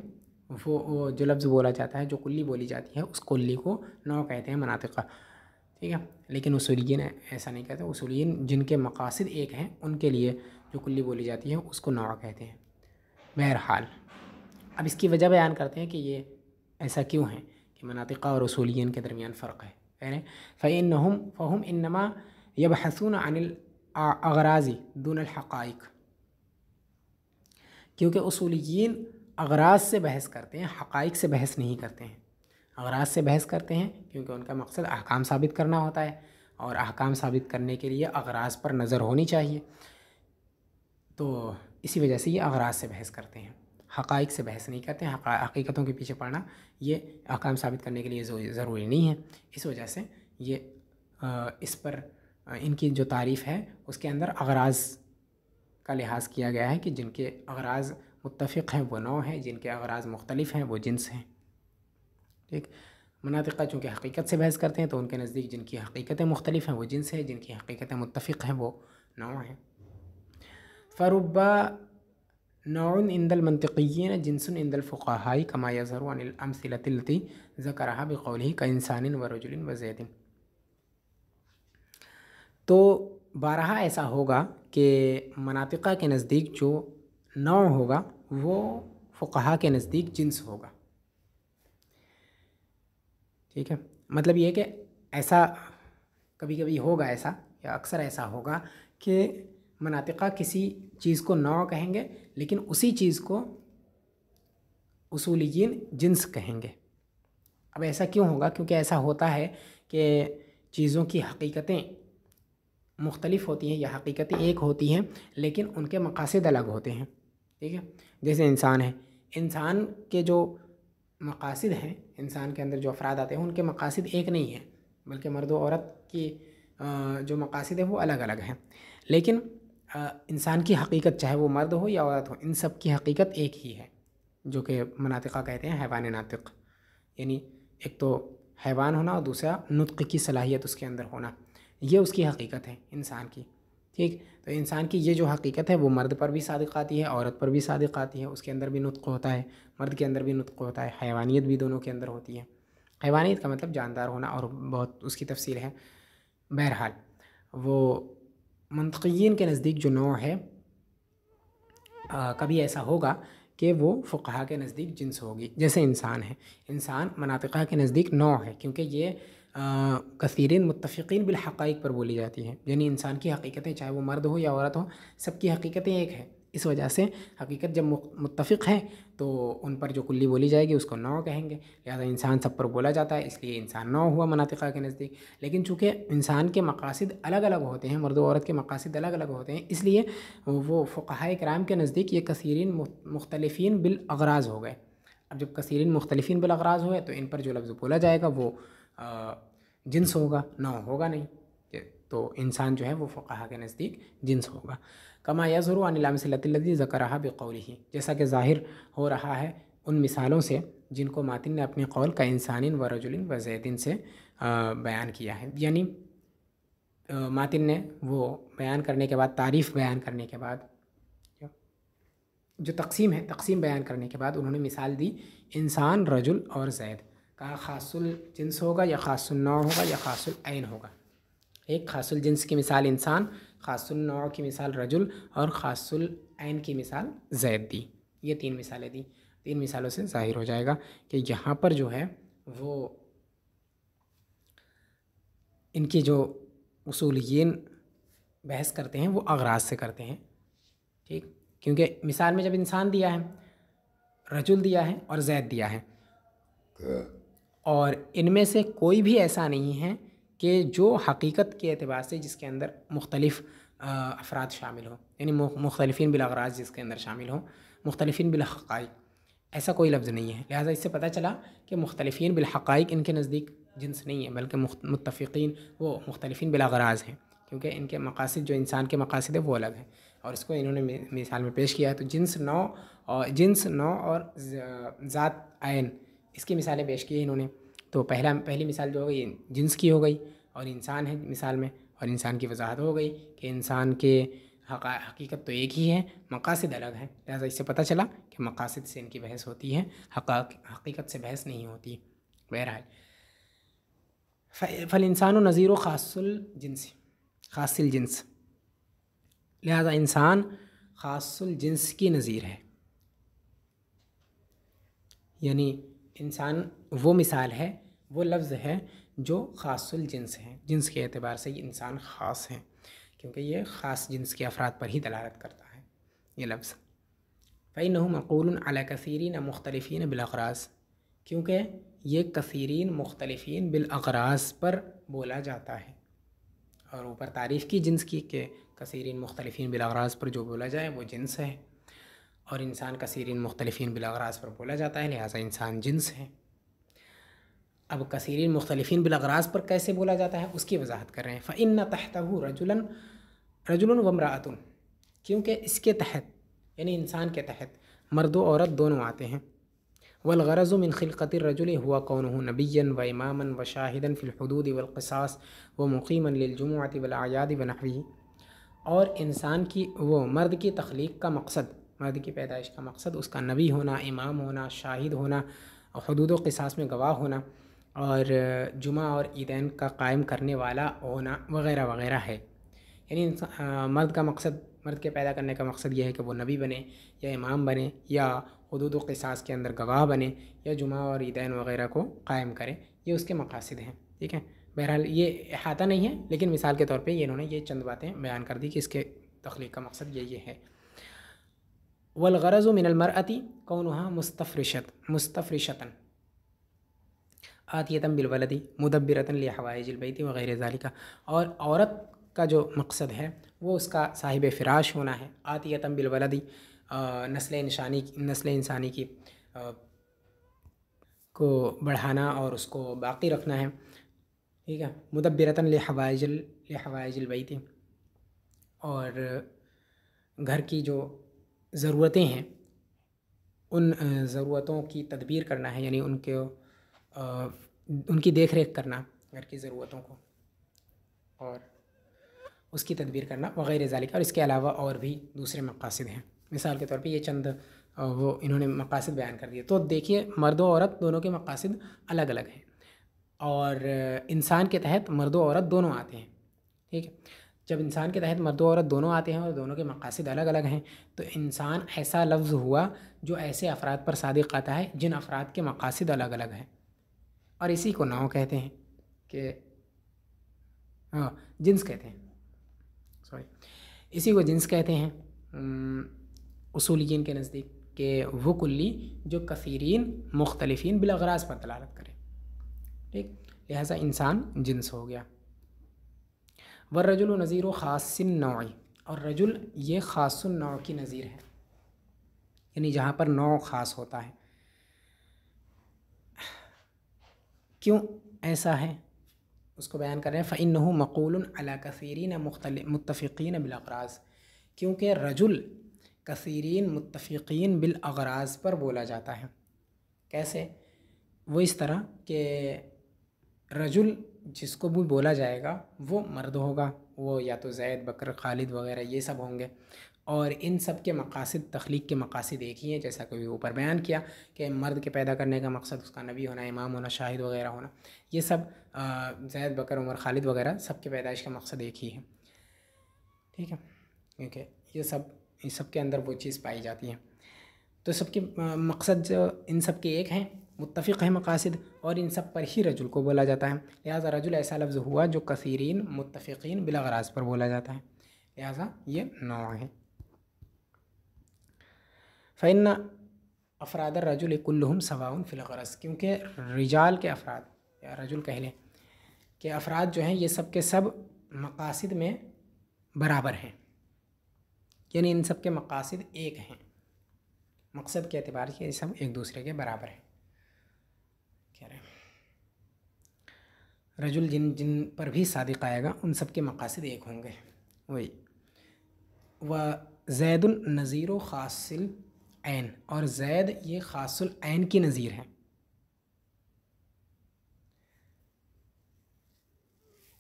وہ جو لفظ بولا جاتا ہے، جو کلی بولی جاتی ہے، اس کلی کو نوع کہتے ہیں مناطقہ، ٹھیک ہے۔ لیکن اصولیین ایسا نہیں کہتے، اصولیین جن کے مقاصد ایک ہیں ان کے لیے جو کلی بولی جاتی ہے اس کو نوع کہتے ہیں۔ بہرحال اب اس کی وجہ بیان کرتے ہیں کہ یہ ایسا کیوں ہے کہ مناطقہ اور اصولیین کے درمیان فرق ہے۔ فَهُمْ إِنَّمَا يَبْحَثُونَ عَنِ الْأَغْرَاضِ دُونَ الْحَقَائِقِ، کیونکہ اصولیین اغراض سے بحث کرتے ہیں، حقائق سے بحث نہیں کرتے ہیں۔ اغراض سے بحث کرتے ہیں کیونکہ ان کا مقصد احکام ثابت کرنا ہوتا ہے، اور احکام ثابت کرنے کے لیے اغراض پر نظر ہونی چاہیے، تو اسی وجہ سے یہ اغراض سے بحث کرتے ہیں، حقائق سے بحث نہیں کرتے ہیں۔ حقیقتوں کے پیچھے پڑنا یہ احکام ثابت کرنے کے لیے ضروری نہیں ہے، اس وجہ سے یہ اس پر ان کی جو تعریف ہے اس کے اندر اغراض کا لحاظ کیا گیا ہے کہ جن کے اغراض متفق ہیں وہ نوع ہیں، جن کے اغراض مختلف ہیں وہ جنس ہیں، ٹھیک۔ مناطقہ چونکہ حقیقت سے بحث کرتے ہیں تو ان کے نزدیک جن کی حقیقتیں مختلف ہیں وہ جنس ہیں، جن کی حقیقتیں متفق ہیں وہ نوع ہیں۔ فربا نوع عند المنطقیین جنس عند الفقہاء کما یظہر عن الامثلۃ التي ذکرها بقولہ کانسان ورجل وزید۔ تو بارہا ایسا ہوگا کہ مناطقہ کے نزدیک جو نوع ہوگا وہ فقہا کے نزدیک جنس ہوگا، ٹھیک ہے۔ مطلب یہ کہ ایسا کبھی کبھی ہوگا، ایسا یا اکثر ایسا ہوگا کہ مناطقہ کسی چیز کو نوع کہیں گے لیکن اسی چیز کو اصولیین جنس کہیں گے۔ اب ایسا کیوں ہوگا؟ کیونکہ ایسا ہوتا ہے کہ چیزوں کی حقیقتیں مختلف ہوتی ہیں یا حقیقتیں ایک ہوتی ہیں لیکن ان کے مقاصد الگ ہوتے ہیں، ٹھیک ہے۔ جیسے انسان ہے، انسان کے جو مقاصد ہیں، انسان کے اندر جو افراد آتے ہیں ان کے مقاصد ایک نہیں ہیں، بلکہ مرد و عورت کی جو مقاصد ہیں وہ الگ الگ ہیں، لیکن انسان کی حقیقت چاہے وہ مرد ہو یا عورت ہو ان سب کی حقیقت ایک ہی ہے، جو کہ مناطقہ کہتے ہیں حیوان ناطق، یعنی ایک تو حیوان ہونا اور دوسرا نطق کی صلاحیت اس کے اندر ہونا، یہ اس کی حقیقت ہے انسان کی، ٹھیک۔ تو انسان کی یہ جو حقیقت ہے وہ مرد پر بھی صادق آتی ہے، عورت پر بھی صادق آتی ہے، اس کے اندر بھی نطق ہوتا ہے، مرد کے اندر بھی نطق ہوتا ہے، حیوانیت بھی دونوں کے اندر ہوتی ہے۔ حیوانیت کا مطلب جاندار ہونا اور بہت اس کی تفصیل ہے۔ بہرحال وہ منطقیین کے نزدیک جو نوع ہے کبھی ایسا ہوگا کہ وہ فقہا کے نزدیک جنس ہوگی، جیسے انسان ہے، انسان مناطقہ کے نزدیک نوع ہے کیونکہ یہ کثیرین متفقین بالحقائق پر بولی جاتی ہے، یعنی انسان کی حقیقتیں چاہے وہ مرد ہو یا عورت ہو سب کی حقیقتیں ایک ہیں، اس وجہ سے حقیقت جب متفق ہیں تو ان پر جو کلی بولی جائے گی اس کو نوع کہیں گے، لہٰذا انسان سب پر بولا جاتا ہے اس لیے انسان نوع ہوا مناطقہ کے نزدیک۔ لیکن چونکہ انسان کے مقاصد الگ الگ ہوتے ہیں، مرد و عورت کے مقاصد الگ الگ ہوتے ہیں، اس لیے وہ فقہائے کرام کے نزدیک یہ کثیرین مختلفین بالاغراض ہو گئے۔ اب جب کثیرین مختلفین بالاغراض ہوئے تو ان پر جو لفظ بولا جائے گا وہ جنس ہوگا، نوع ہوگا نہیں، تو انسان جو ہے وہ فقہا کے نزدیک جنس ہوگا۔ کما یظہر عن الامثلۃ التي ذکرها بقولہ، جیسا کہ ظاہر ہو رہا ہے ان مثالوں سے جن کو ماتن نے اپنے قول کا انسان و رجل و زید سے بیان کیا ہے، یعنی ماتن نے وہ بیان کرنے کے بعد، تعریف بیان کرنے کے بعد، جو تقسیم ہے تقسیم بیان کرنے کے بعد انہوں نے مثال دی انسان، رجل اور زید، کہا خاص الجنس ہوگا یا خاص النوع ہوگا یا خاص العین ہوگا۔ ایک خاص الجنس کی مثال انسان، خاص النوع کی مثال رجل اور خاص العین کی مثال زید دی۔ یہ تین مثالیں دی، تین مثالوں سے ظاہر ہو جائے گا کہ یہاں پر جو ہے وہ ان کی جو اصولیین بحث کرتے ہیں وہ اغراض سے کرتے ہیں، ٹھیک۔ کیونکہ مثال میں جب انسان دیا ہے، رجل دیا ہے اور زید دیا ہے، اور ان میں سے کوئی بھی ایسا نہیں ہے کہ جو حقیقت کے اعتبار سے جس کے اندر مختلف افراد شامل ہوں، یعنی مختلفین بالاغراض جس کے اندر شامل ہوں، مختلفین بالحقائق، ایسا کوئی لفظ نہیں ہے۔ لہٰذا اس سے پتہ چلا کہ مختلفین بالحقائق ان کے نزدیک جنس نہیں ہے، بلکہ متفقین وہ مختلفین بالاغراض ہیں، کیونکہ ان کے مقاصد جو انسان کے مقاصد ہیں وہ الگ ہیں، اور اس کو انہوں نے مثال میں پیش کیا ہے۔ تو جنس نوع اور ذات عین، اس کی مثالیں پیش کی ہیں انہوں نے۔ تو پہلی مثال جو ہو گئی جنس کی ہو گئی، اور انسان ہے مثال میں، اور انسان کی وضاحت ہو گئی کہ انسان کے حقیقت تو ایک ہی ہے، مقاصد الگ ہیں، لہٰذا اس سے پتہ چلا کہ مقاصد سے ان کی بحث ہوتی ہے، حقیقت سے بحث نہیں ہوتی۔ بہرحال فالانسان نظیر خاص الجنس، لہذا انسان خاص الجنس کی نظیر ہے، یعنی انسان وہ مثال ہے، وہ لفظ ہے جو خاص الجنس ہے، جنس کے اعتبار سے یہ انسان خاص ہے، کیونکہ یہ خاص جنس کے افراد پر ہی دلالت کرتا ہے یہ لفظ۔ فإنه مقول على كثيرين مختلفين بالأغراض، کیونکہ یہ کثیرین مختلفین بالاغراض پر بولا جاتا ہے، اور اوپر تعریف کی جنس کی کہ کثیرین مختلفین بالاغراض پر جو بولا جائے وہ جنس ہے، اور انسان کثیرین مختلفین بالاغراض پر بولا جاتا ہے، لہٰذا انسان جنس ہے۔ اب کثیرین مختلفین بالاغراض پر کیسے بولا جاتا ہے اس کی وضاحت کر رہے ہیں۔ فإن تحتہ رجلا وامرأۃ، کیونکہ اس کے تحت یعنی انسان کے تحت مرد و عورت دونوں آتے ہیں. والغرض من خلقة الرجل هو كونه نبيا وإماما وشاهدا في الحدود والقصاص ومقيما للجمعة والأعياد ونحوه. اور انسان کی وہ مرد کی تخلیق کا مقصد، مرد کی پیدائش کا مقصد اس کا نبی ہونا، امام ہونا، شاہد ہونا، حدود و قصاص میں گواہ ہونا، اور جمعہ اور عیدین کا قائم کرنے والا ہونا وغیرہ وغیرہ ہے. یعنی مرد کا مقصد، مرد کے پیدا کرنے کا مقصد یہ ہے کہ وہ نبی بنے یا امام بنے یا حدود و قصاص کے اندر گواہ بنے یا جمعہ اور عیدین وغیرہ کو قائم کرے. یہ اس کے مقاصد ہیں. ٹھیک ہے، بہرحال یہ احاطہ نہیں ہے، لیکن مثال کے طور پہ یہ انہوں نے یہ چند باتیں بیان کر دی کہ اس کے تخلیق کا مقصد یہ ہے. والغرض من المرأة كونها مستفرشة آتیۃ بالولد مدبرۃ لحوائج البیت وغیر ذالک. اور عورت کا جو مقصد ہے وہ اس کا صاحب فراش ہونا ہے. آتیۃ بالولد نسل انسانی کی کو بڑھانا اور اس کو باقی رکھنا ہے. ٹھیک ہے، مدبرۃ لحوائج البیت، اور گھر کی جو ضرورتیں ہیں ان ضرورتوں کی تدبیر کرنا ہے، یعنی ان کی دیکھ ریکھ کرنا گھر کی ضرورتوں کو اور اس کی تدبیر کرنا وغیرہ ذالک. اور اس کے علاوہ اور بھی دوسرے مقاصد ہیں. مثال کے طور پہ یہ چند وہ انہوں نے مقاصد بیان کر دیے. تو دیکھیے مرد و عورت دونوں کے مقاصد الگ الگ ہیں، اور انسان کے تحت مرد و عورت دونوں آتے ہیں. ٹھیک ہے، جب انسان کے تحت مرد و عورت دونوں آتے ہیں اور دونوں کے مقاصد الگ الگ ہیں تو انسان ایسا لفظ ہوا جو ایسے افراد پر صادق آتا ہے جن افراد کے مقاصد الگ الگ ہیں. اور اسی کو نوع کہتے ہیں کہ جنس کہتے ہیں، اسی کو جنس کہتے ہیں اصولیین کے نزدیک، کہ وہ کلی جو کثیرین مختلفین بالاغراض پر دلالت کرے. ٹھیک، لہٰذا انسان جنس ہو گیا. والرجل نظیر خاص النوع، اور رجل یہ خاص النوع کی نظیر ہے، یعنی جہاں پر نوع خاص ہوتا ہے. کیوں ایسا ہے اس کو بیان کر رہے ہیں. فَإِنَّهُ مَقُولٌ عَلَى كَثِيرِينَ مُتَّفِقِينَ بِالْأَغْرَاضِ، کیونکہ رجل کثیرین متفقین بالاغراض پر بولا جاتا ہے. کیسے؟ وہ اس طرح کہ رجل جس کو بھی بولا جائے گا وہ مرد ہوگا، وہ یا تو زید، بکر، خالد وغیرہ یہ سب ہوں گے، اور ان سب کے مقاصد، تخلیق کے مقاصد ایک ہی ہیں، جیسا کہ اوپر بیان کیا کہ مرد کے پیدا کرنے کا مقصد اس کا نبی ہونا، امام ہونا، شاہد وغیرہ ہونا. یہ سب زید، بکر، عمر، خالد وغیرہ سب کے پیدائش کا مقصد ایک ہی ہے. ٹھیک ہے، کیونکہ یہ سب کے اندر وہ چیز پائی جاتی ہیں. تو سب کے مقصد جو ان سب کے ایک ہیں، متفق ہیں مقاصد، اور ان سب پر ہی رجل کو بولا جاتا ہے. لہٰذا رجل ایسا لفظ ہوا جو کثیرین متفقین بالاغراض پر بولا جاتا ہے، لہٰذا یہ نوع ہے. فإن افراد الرجل كلهم سواء في الغرض، کیونکہ رجال کے افراد یا رجل کہہ لیں کہ افراد جو ہیں یہ سب کے سب مقاصد میں برابر ہیں، یعنی ان سب کے مقاصد ایک ہیں، مقصد کے اعتبار سے یہ سب ایک دوسرے کے برابر ہیں. کہہ رہے ہیں رجل جن پر بھی صادق آئے گا ان سب کے مقاصد ایک ہوں گے. وہی زید النظیر و خاص العین، اور زید یہ خاص العین کی نظیر ہے.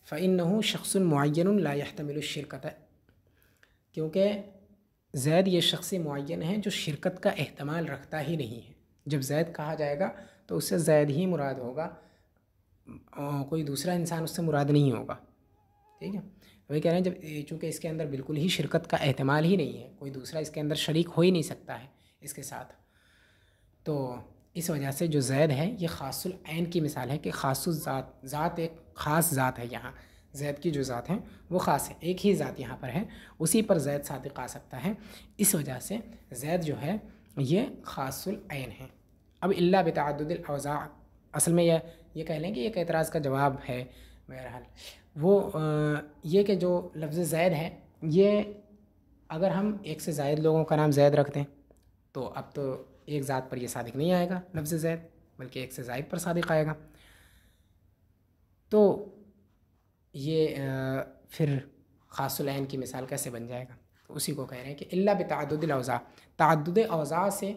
فإنه شخص معین لا يحتمل الشرکۃ، کیونکہ زید یہ شخص معین ہے جو شرکت کا احتمال رکھتا ہی نہیں ہے. جب زید کہا جائے گا تو اس سے زید ہی مراد ہوگا، کوئی دوسرا انسان اس سے مراد نہیں ہوگا. ٹھیک ہے، وہی کہہ رہے ہیں جب چونکہ اس کے اندر بالکل ہی شرکت کا احتمال ہی نہیں ہے، کوئی دوسرا اس کے اندر شریک ہو ہی نہیں سکتا ہے اس کے ساتھ، تو اس وجہ سے جو زید ہے یہ خاص العین کی مثال ہے کہ خاص الذات، ذات ایک خاص ذات ہے. یہاں زید کی جو ذات ہیں وہ خاص ہے، ایک ہی ذات یہاں پر ہے، اسی پر زید صادق آ سکتا ہے. اس وجہ سے زید جو ہے یہ خاص العین ہے. اب الا بتعدد الاوضاع، اصل میں یہ کہہ لیں کہ ایک اعتراض کا جواب ہے. بہرحال وہ یہ کہ جو لفظ زید ہے یہ اگر ہم ایک سے زائد لوگوں کا نام زید رکھ دیں تو اب تو ایک ذات پر یہ صادق نہیں آئے گا لفظ زید، بلکہ ایک سے زائد پر صادق آئے گا. تو یہ پھر خاص العین کی مثال کیسے بن جائے گا؟ تو اسی کو کہہ رہے ہیں کہ الا بتعدد الاوضاع، تعدد اوضاع سے،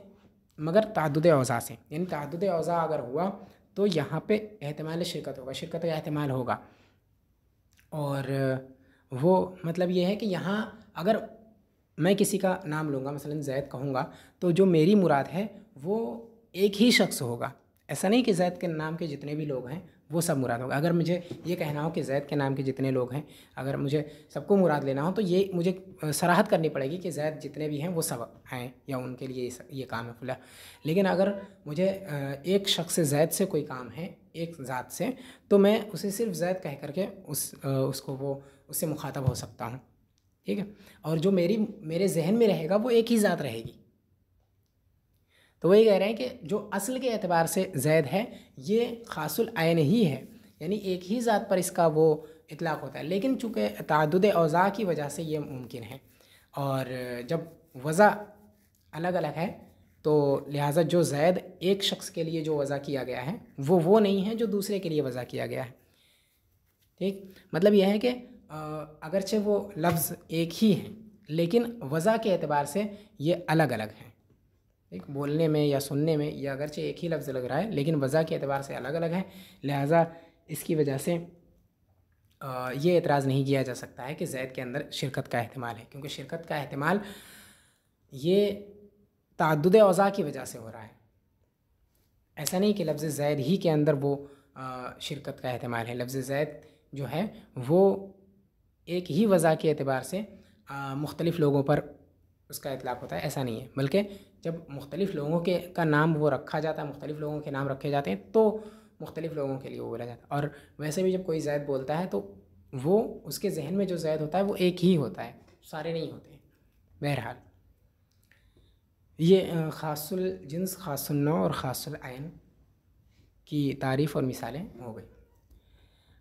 مگر تعدد اوضاع سے، یعنی تعدد اوضاع اگر ہوا تو یہاں پہ احتمال شرکت ہوگا، شرکت کا احتمال ہوگا۔ اور وہ مطلب یہ ہے کہ یہاں اگر میں کسی کا نام لوں گا، مثلا زید کہوں گا، تو جو میری مراد ہے وہ ایک ہی شخص ہوگا، ایسا نہیں کہ زید کے نام کے جتنے بھی لوگ ہیں وہ سب مراد ہوگا۔ اگر مجھے یہ کہنا ہو کہ زید کے نام کے جتنے لوگ ہیں، اگر مجھے سب کو مراد لینا ہو تو یہ مجھے صراحت کرنی پڑے گی کہ زید جتنے بھی ہیں وہ سب ہیں یا ان کے لیے یہ کام ہے فلاں۔ لیکن اگر مجھے ایک شخص سے زید سے کوئی کام ہے، ایک ذات سے، تو میں اسے صرف زید کہہ کر کے اس کو وہ اس سے مخاطب ہو سکتا ہوں، ٹھیک ہے۔ اور جو میرے ذہن میں رہے گا وہ ایک ہی ذات رہے گی۔ تو وہی کہہ رہے ہیں کہ جو اصل کے اعتبار سے زید ہے یہ خاص العین ہی ہے، یعنی ایک ہی ذات پر اس کا وہ اطلاق ہوتا ہے، لیکن چونکہ تعدد اوضاع کی وجہ سے یہ ممکن ہے، اور جب وضع الگ الگ ہے تو لہٰذا جو زید ایک شخص کے لیے جو وضع کیا گیا ہے وہ نہیں ہے جو دوسرے کے لیے وضع کیا گیا ہے، ٹھیک۔ مطلب یہ ہے کہ اگرچہ وہ لفظ ایک ہی ہیں لیکن وضع کے اعتبار سے یہ الگ الگ ہیں، ٹھیک، بولنے میں یا سننے میں یہ اگرچہ ایک ہی لفظ لگ رہا ہے لیکن وضع کے اعتبار سے الگ الگ ہے، لہٰذا اس کی وجہ سے یہ اعتراض نہیں کیا جا سکتا ہے کہ زید کے اندر شرکت کا احتمال ہے، کیونکہ شرکت کا احتمال یہ تعدد اوضاع کی وجہ سے ہو رہا ہے، ایسا نہیں کہ لفظ زید ہی کے اندر وہ شرکت کا احتمال ہے۔ لفظ زید جو ہے وہ ایک ہی وضع کے اعتبار سے مختلف لوگوں پر اس کا اطلاق ہوتا ہے، ایسا نہیں ہے، بلکہ جب مختلف لوگوں کا نام وہ رکھا جاتا ہے، مختلف لوگوں کے نام رکھے جاتے ہیں تو مختلف لوگوں کے لیے وہ بولا جاتا ہے۔ اور ویسے بھی جب کوئی زید بولتا ہے تو وہ اس کے ذہن میں جو زید ہوتا ہے وہ ایک ہی ہوتا ہے، سارے نہیں ہوتے ہیں۔ بہرحال یہ خاص الجنس، خاص النوع اور خاص العین کی تعریف اور مثالیں ہو گئی۔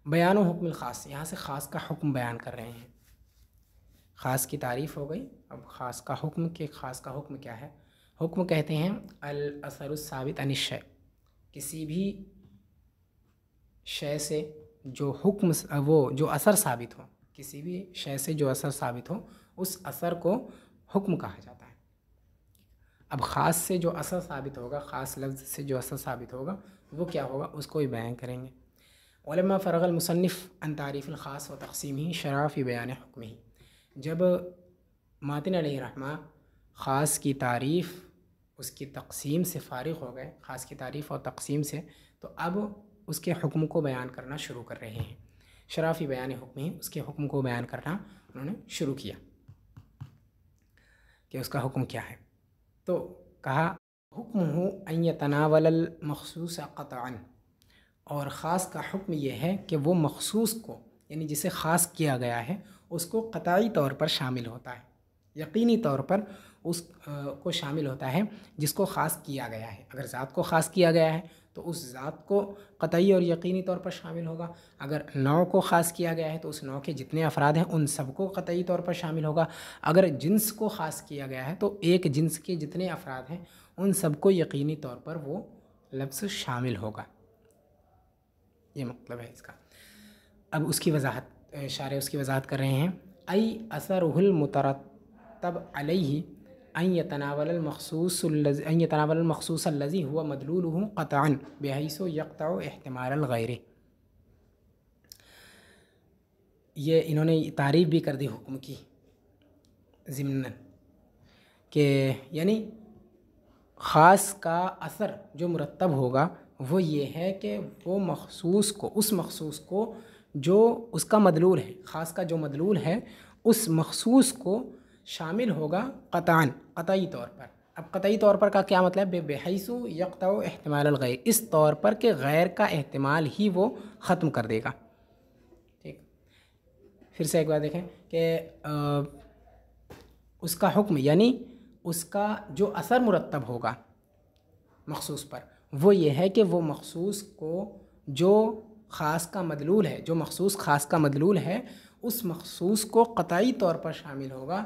بیان و حکم الخاص، یہاں سے خاص کا حکم بیان کر رہے ہیں۔ خاص کی تعریف ہو گئی، اب خاص کا حکم، کہ خاص کا حکم کیا ہے۔ حکم کہتے ہیں الاثر الثابت عن الشیء، کسی بھی شے سے جو حکم وہ جو اثر ثابت ہو، کسی بھی شے سے جو اثر ثابت ہو اس اثر کو حکم کہا جاتا ہے۔ اب خاص سے جو اثر ثابت ہوگا، خاص لفظ سے جو اثر ثابت ہوگا وہ کیا ہوگا اس کو ہی بیان کریں گے۔ ولما فرغ المصنف عن تعریف الخاص و تقسیمہ شرع فی بیان حکمہ، جب ماتن علیہ رحمہ خاص کی تعریف اس کی تقسیم سے فارغ ہو گئے، خاص کی تعریف اور تقسیم سے، تو اب اس کے حکم کو بیان کرنا شروع کر رہے ہیں۔ شرع فی بیان حکمہ، اس کے حکم کو بیان کرنا انہوں نے شروع کیا کہ اس کا حکم کیا ہے۔ تو کہا حکمہ ان یتناول المخصوص قطعا، اور خاص کا حکم یہ ہے کہ وہ مخصوص کو، یعنی جسے خاص کیا گیا ہے اس کو قطعی طور پر شامل ہوتا ہے، یقینی طور پر اس کو شامل ہوتا ہے جس کو خاص کیا گیا ہے۔ اگر ذات کو خاص کیا گیا ہے تو اس ذات کو قطعی اور یقینی طور پر شامل ہوگا، اگر نوع کو خاص کیا گیا ہے تو اس نوع کے جتنے افراد ہیں ان سب کو قطعی طور پر شامل ہوگا، اگر جنس کو خاص کیا گیا ہے تو ایک جنس کے جتنے افراد ہیں ان سب کو یقینی طور پر وہ لفظ شامل ہوگا، یہ مطلب ہے اس کا۔ اب اس کی وضاحت شارح اس کی وضاحت کر رہے ہیں، ای اثرہ المترتب علیہ ان یتناول المخصوص الذی هو مدلولہ قطعا بحیث یقطع احتمال الغیر۔ یہ انہوں نے تعریف بھی کر دی حکم کی ضمناً، کہ یعنی خاص کا اثر جو مرتب ہوگا وہ یہ ہے کہ وہ مخصوص کو، اس مخصوص کو جو اس کا مدلول ہے، خاص کا جو مدلول ہے اس مخصوص کو شامل ہوگا قطعاً، قطعی طور پر۔ اب قطعی طور پر کا کیا مطلب ہے؟ بحیث یقطع احتمال الغیر، اس طور پر کہ غیر کا احتمال ہی وہ ختم کر دے گا، ٹھیک۔ پھر سے ایک بار دیکھیں کہ اس کا حکم یعنی اس کا جو اثر مرتب ہوگا مخصوص پر وہ یہ ہے کہ وہ مخصوص کو جو خاص کا مدلول ہے، جو مخصوص خاص کا مدلول ہے اس مخصوص کو قطعی طور پر شامل ہوگا،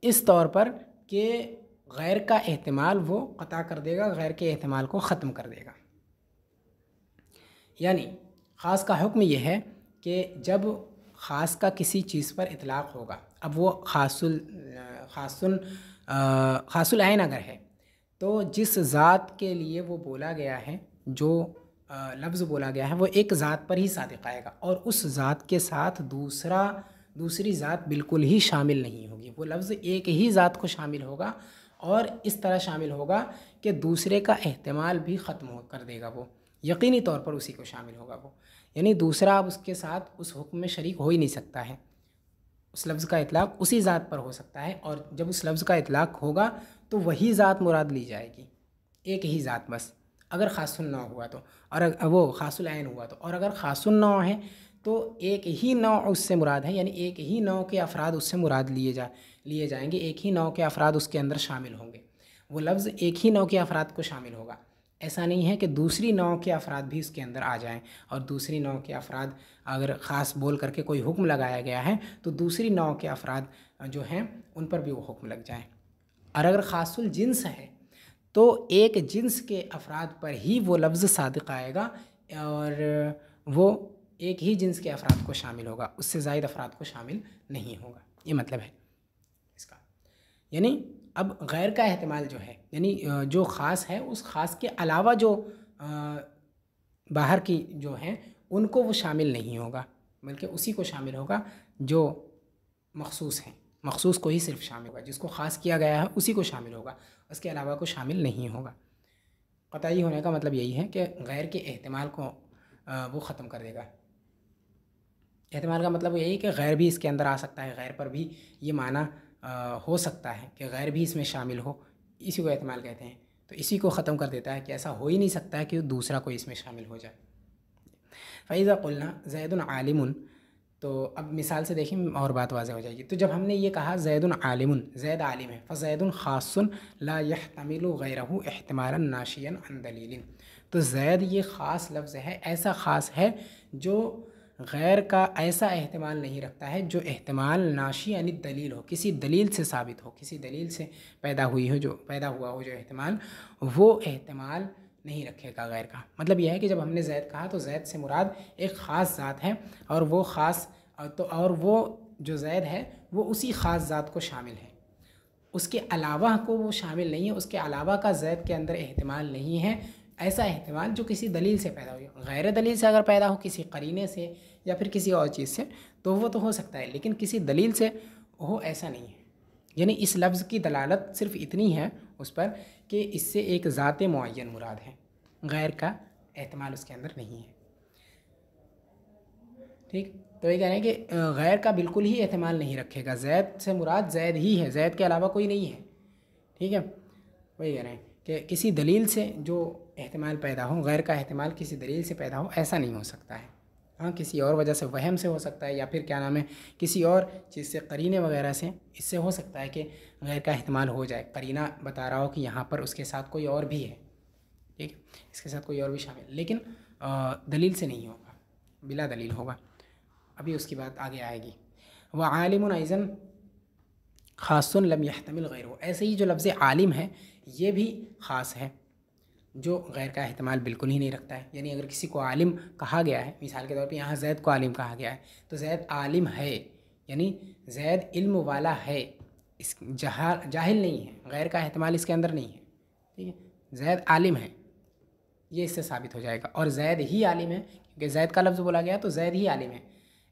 اس طور پر کہ غیر کا احتمال وہ قطع کر دے گا، غیر کے احتمال کو ختم کر دے گا۔ یعنی خاص کا حکم یہ ہے کہ جب خاص کا کسی چیز پر اطلاق ہوگا، اب وہ خاص العین اگر ہے تو جس ذات کے لیے وہ بولا گیا ہے، جو لفظ بولا گیا ہے وہ ایک ذات پر ہی صادق آئے گا، اور اس ذات کے ساتھ دوسری ذات بالکل ہی شامل نہیں ہوگی. وہ لفظ ایک ہی ذات کو شامل ہوگا اور اس طرح شامل ہوگا کہ دوسرے کا احتمال بھی ختم کر دے گا. وہ یقینی طور پر اسی کو شامل ہوگا وہ، یعنی دوسرا اب اس کے ساتھ اس حکم میں شریک ہو ہی نہیں سکتا ہے. اس لفظ کا اطلاق اسی ذات پر ہو سکتا ہے، اور جب اس لفظ کا اطلاق ہوگا تو وہی ذات مراد لی جائے گی، ایک ہی ذات بس، اگر خاص النوع ہوا تو، اور وہ خاص العین ہوا تو. اور اگر خاص النوع ہے تو ایک ہی نوع اس سے مراد ہے، یعنی ایک ہی نوع کے افراد اس سے مراد لیے جائیں گے، ایک ہی نوع کے افراد اس کے اندر شامل ہوں گے. وہ لفظ ایک ہی نوع کے افراد کو شامل ہوگا. ایسا نہیں ہے کہ دوسری نوع کے افراد بھی اس کے اندر آ جائیں، اور دوسری نوع کے افراد اگر خاص بول کر کے کوئی حکم لگایا گیا ہے تو دوسری نوع کے افراد جو ہیں ان پر بھی وہ حکم لگ جائیں. اور اگر خاص الجنس ہے تو ایک جنس کے افراد پر ہی وہ لفظ صادق آئے گا، اور وہ ایک ہی جنس کے افراد کو شامل ہوگا، اس سے زائد افراد کو شامل نہیں ہوگا. یہ مطلب ہے اس کا. یعنی اب غیر کا احتمال جو ہے، یعنی جو خاص ہے اس خاص کے علاوہ جو باہر کی جو ہیں ان کو وہ شامل نہیں ہوگا، بلکہ اسی کو شامل ہوگا جو مخصوص ہیں. مخصوص کو ہی صرف شامل ہوگا، جس کو خاص کیا گیا ہے اسی کو شامل ہوگا، اس کے علاوہ کو شامل نہیں ہوگا. قطعی ہونے کا مطلب یہی ہے کہ غیر کے احتمال کو وہ ختم کر دے گا. احتمال کا مطلب یہی کہ غیر بھی اس کے اندر آ سکتا ہے، غیر پر بھی یہ معنی ہو سکتا ہے کہ غیر بھی اس میں شامل ہو، اسی کو احتمال کہتے ہیں. تو اسی کو ختم کر دیتا ہے کہ ایسا ہو ہی نہیں سکتا ہے کہ دوسرا کوئی اس میں شامل ہو جائے. فَإِذَا قُلْنَا زَيْدٌ عَالِمٌ، تو اب مثال سے دیکھیں اور بات واضح ہو جائے گی. تو جب ہم نے یہ کہا زید عالم، زید عالم ہے، فزید خاص لا يحتمل غیرہ احتمالا ناشیا عن دلیل. تو زید یہ خاص لفظ ہے، ایسا خاص ہے جو غیر کا ایسا احتمال نہیں رکھتا ہے جو احتمال ناشی یعنی دلیل ہو، کسی دلیل سے ثابت ہو، کسی دلیل سے پیدا ہوا ہو جو احتمال، وہ احتمال نہیں رکھے گا غیر کا. مطلب یہ ہے کہ جب ہم نے زید کہا تو زید سے مراد ایک خاص ذات ہے، اور وہ خاص اور وہ جو زید ہے وہ اسی خاص ذات کو شامل ہے، اس کے علاوہ کو وہ شامل نہیں ہے، اس کے علاوہ کا زید کے اندر احتمال نہیں ہے. ایسا احتمال جو کسی دلیل سے پیدا ہو، غیر دلیل سے اگر پیدا ہو، کسی قرینے سے یا پھر کسی اور چیز سے، تو وہ تو ہو سکتا ہے، لیکن کسی دلیل سے ہو ایسا نہیں ہے. یعنی اس لفظ کی دلالت صرف اتنی ہے اس پر کہ اس سے ایک ذات معین مراد ہے، غیر کا احتمال اس کے اندر نہیں ہے. ٹھیک، تو یہ کہہ رہے ہیں کہ غیر کا بالکل ہی احتمال نہیں رکھے گا، زید سے مراد زید ہی ہے، زید کے علاوہ کوئی نہیں ہے. ٹھیک ہے، وہی کہہ رہے ہیں کہ کسی دلیل سے جو احتمال پیدا ہو، غیر کا احتمال کسی دلیل سے پیدا ہو، ایسا نہیں ہو سکتا ہے. ہاں کسی اور وجہ سے، وہم سے ہو سکتا ہے، یا پھر کیا نام ہے کسی اور چیز سے، قرینے وغیرہ سے، اس سے ہو سکتا ہے کہ غیر کا احتمال ہو جائے. قرینہ بتا رہا ہو کہ یہاں پر اس کے ساتھ کوئی اور بھی ہے، ٹھیک، اس کے ساتھ کوئی اور بھی شامل، لیکن دلیل سے نہیں ہوگا، بلا دلیل ہوگا. ابھی اس کی بات آگے آئے گی. وعالم ایضاً خاص لم يحتمل غیرہ، ایسے ہی جو لفظ عالم ہے یہ بھی خاص ہے جو غیر کا احتمال بالکل ہی نہیں رکھتا ہے. یعنی اگر کسی کو عالم کہا گیا ہے، مثال کے طور پہ یہاں زید کو عالم کہا گیا ہے، تو زید عالم ہے، یعنی زید علم والا ہے، اس جاہل نہیں ہے، غیر کا احتمال اس کے اندر نہیں ہے. ٹھیک ہے، زید عالم ہے، یہ اس سے ثابت ہو جائے گا. اور زید ہی عالم ہے، کیونکہ زید کا لفظ بولا گیا تو زید ہی عالم ہے.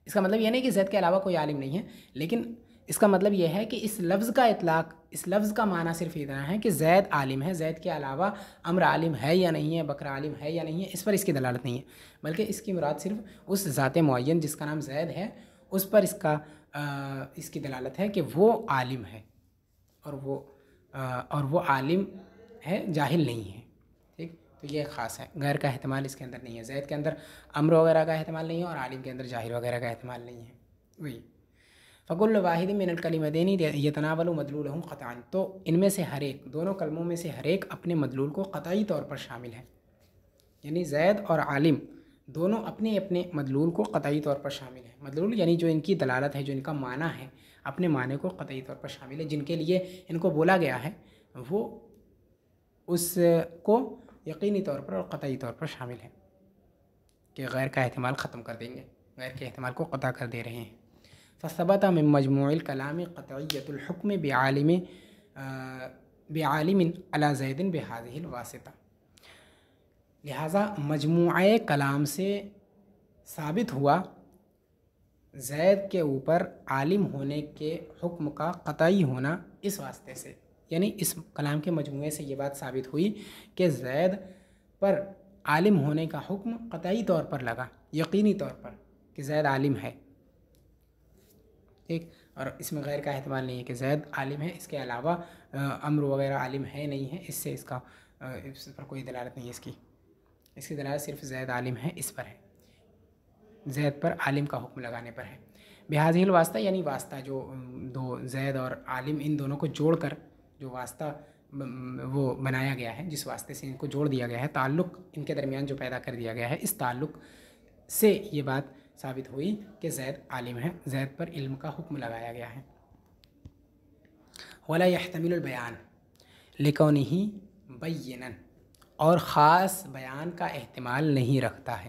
اس کا مطلب یہ نہیں کہ زید کے علاوہ کوئی عالم نہیں ہے، لیکن اس کا مطلب یہ ہے کہ اس لفظ کا اطلاق، اس لفظ کا معنی صرف اتنا ہے کہ زید عالم ہے، زید کے علاوہ امر عالم ہے یا نہیں ہے، بکر عالم ہے یا نہیں ہے، اس پر اس کی دلالت نہیں ہے، بلکہ اس کی مراد صرف اس ذات معین جس کا نام زید ہے اس پر اس کی دلالت ہے کہ وہ عالم ہے، اور وہ عالم ہے، جاہل نہیں ہے. ٹھیک، تو یہ خاص ہے، غیر کا احتمال اس کے اندر نہیں ہے. زید کے اندر امر وغیرہ کا احتمال نہیں ہے، اور عالم کے اندر جاہل وغیرہ کا احتمال نہیں ہے. وہی فکل واحد من الکلمتین یتناول مدلولہ قطعا، تو ان میں سے ہر ایک، دونوں کلموں میں سے ہر ایک اپنے مدلول کو قطعی طور پر شامل ہے. یعنی زید اور عالم دونوں اپنے اپنے مدلول کو قطعی طور پر شامل ہے. مدلول یعنی جو ان کی دلالت ہے، جو ان کا معنی ہے، اپنے معنی کو قطعی طور پر شامل ہے. جن کے لیے ان کو بولا گیا ہے وہ اس کو یقینی طور پر اور قطعی طور پر شامل ہے کہ غیر کا احتمال ختم کر دیں گے. غیر کے احتمال کو قطع کر دے رہے ہیں. فثبت من مجموع الکلام قطعیت الحکم بعالم علی زید بهذه الواسطہ. لہٰذا مجموعہ کلام سے ثابت ہوا زید کے اوپر عالم ہونے کے حکم کا قطعی ہونا اس واسطے سے، یعنی اس کلام کے مجموعے سے یہ بات ثابت ہوئی کہ زید پر عالم ہونے کا حکم قطعی طور پر لگا، یقینی طور پر کہ زید عالم ہے. ٹھیک، اور اس میں غیر کا احتمال نہیں ہے کہ زید عالم ہے، اس کے علاوہ امر وغیرہ عالم ہے نہیں ہے، اس سے اس پر کوئی دلالت نہیں ہے. اس کی دلالت صرف زید عالم ہے اس پر ہے، زید پر عالم کا حکم لگانے پر ہے. بہذہ الواسطہ یعنی واسطہ جو دو زید اور عالم ان دونوں کو جوڑ کر جو واسطہ وہ بنایا گیا ہے، جس واسطے سے ان کو جوڑ دیا گیا ہے، تعلق ان کے درمیان جو پیدا کر دیا گیا ہے، اس تعلق سے یہ بات ثابت ہوئی کہ زید عالم ہے، زید پر علم کا حکم لگایا گیا ہے. ولا يحتمل البیان لکونہ بینا، اور خاص بیان کا احتمال نہیں رکھتا ہے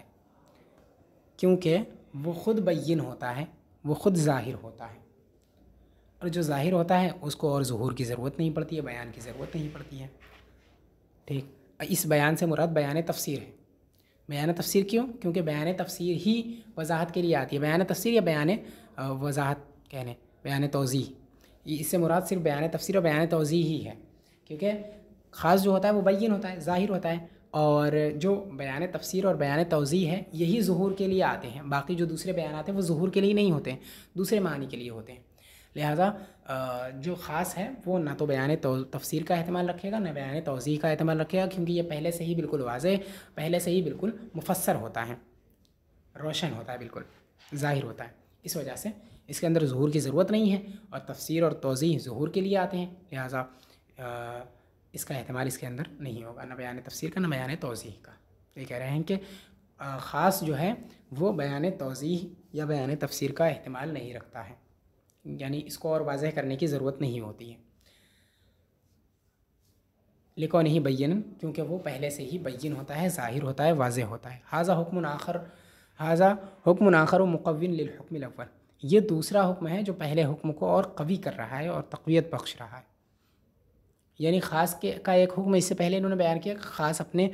کیونکہ وہ خود بین ہوتا ہے، وہ خود ظاہر ہوتا ہے، اور جو ظاہر ہوتا ہے اس کو اور ظہور کی ضرورت نہیں پڑتی ہے، بیان کی ضرورت نہیں پڑتی ہے. ٹھیک، اس بیان سے مراد بیان تفسیر ہے. بیان تفسیر کیوں؟ کیونکہ بیان تفسیر ہی وضاحت کے لیے آتی ہے. بیان تفسیر یا بیان وضاحت کہنے، بیان توضیح، اس سے مراد صرف بیان تفسیر اور بیان توضیح ہی ہے، کیونکہ خاص جو ہوتا ہے وہ بین ہوتا ہے، ظاہر ہوتا ہے، اور جو بیان تفسیر اور بیان توضیح ہے یہی ظہور کے لیے آتے ہیں. باقی جو دوسرے بیانات ہیں وہ ظہور کے لیے نہیں ہوتے ہیں، دوسرے معنی کے لیے ہوتے ہیں. لہٰذا جو خاص ہے وہ نہ تو بیان تفسیر کا احتمال رکھے گا نہ بیان توضیح کا احتمال رکھے گا، کیونکہ یہ پہلے سے ہی بالکل واضح، پہلے سے ہی بالکل مفسر ہوتا ہے، روشن ہوتا ہے، بالکل ظاہر ہوتا ہے. اس وجہ سے اس کے اندر ظہور کی ضرورت نہیں ہے، اور تفسیر اور توضیح ظہور کے لیے آتے ہیں. لہٰذا اس کا احتمال اس کے اندر نہیں ہوگا، نہ بیان تفسیر کا نہ بیان توضیح کا. یہ کہہ رہے ہیں کہ خاص جو ہے وہ بیان توضیح یا بیان تفسیر کا احتمال نہیں رکھتا ہے، یعنی اس کو اور واضح کرنے کی ضرورت نہیں ہوتی ہے. لکھو نہیں بین، کیونکہ وہ پہلے سے ہی بین ہوتا ہے، ظاہر ہوتا ہے، واضح ہوتا ہے. ھذا حکم آخر و مقوّن للحکم الاول، یہ دوسرا حکم ہے جو پہلے حکم کو اور قوی کر رہا ہے اور تقویت بخش رہا ہے. یعنی خاص کا ایک حکم اس سے پہلے انہوں نے بیان کیا کہ خاص اپنے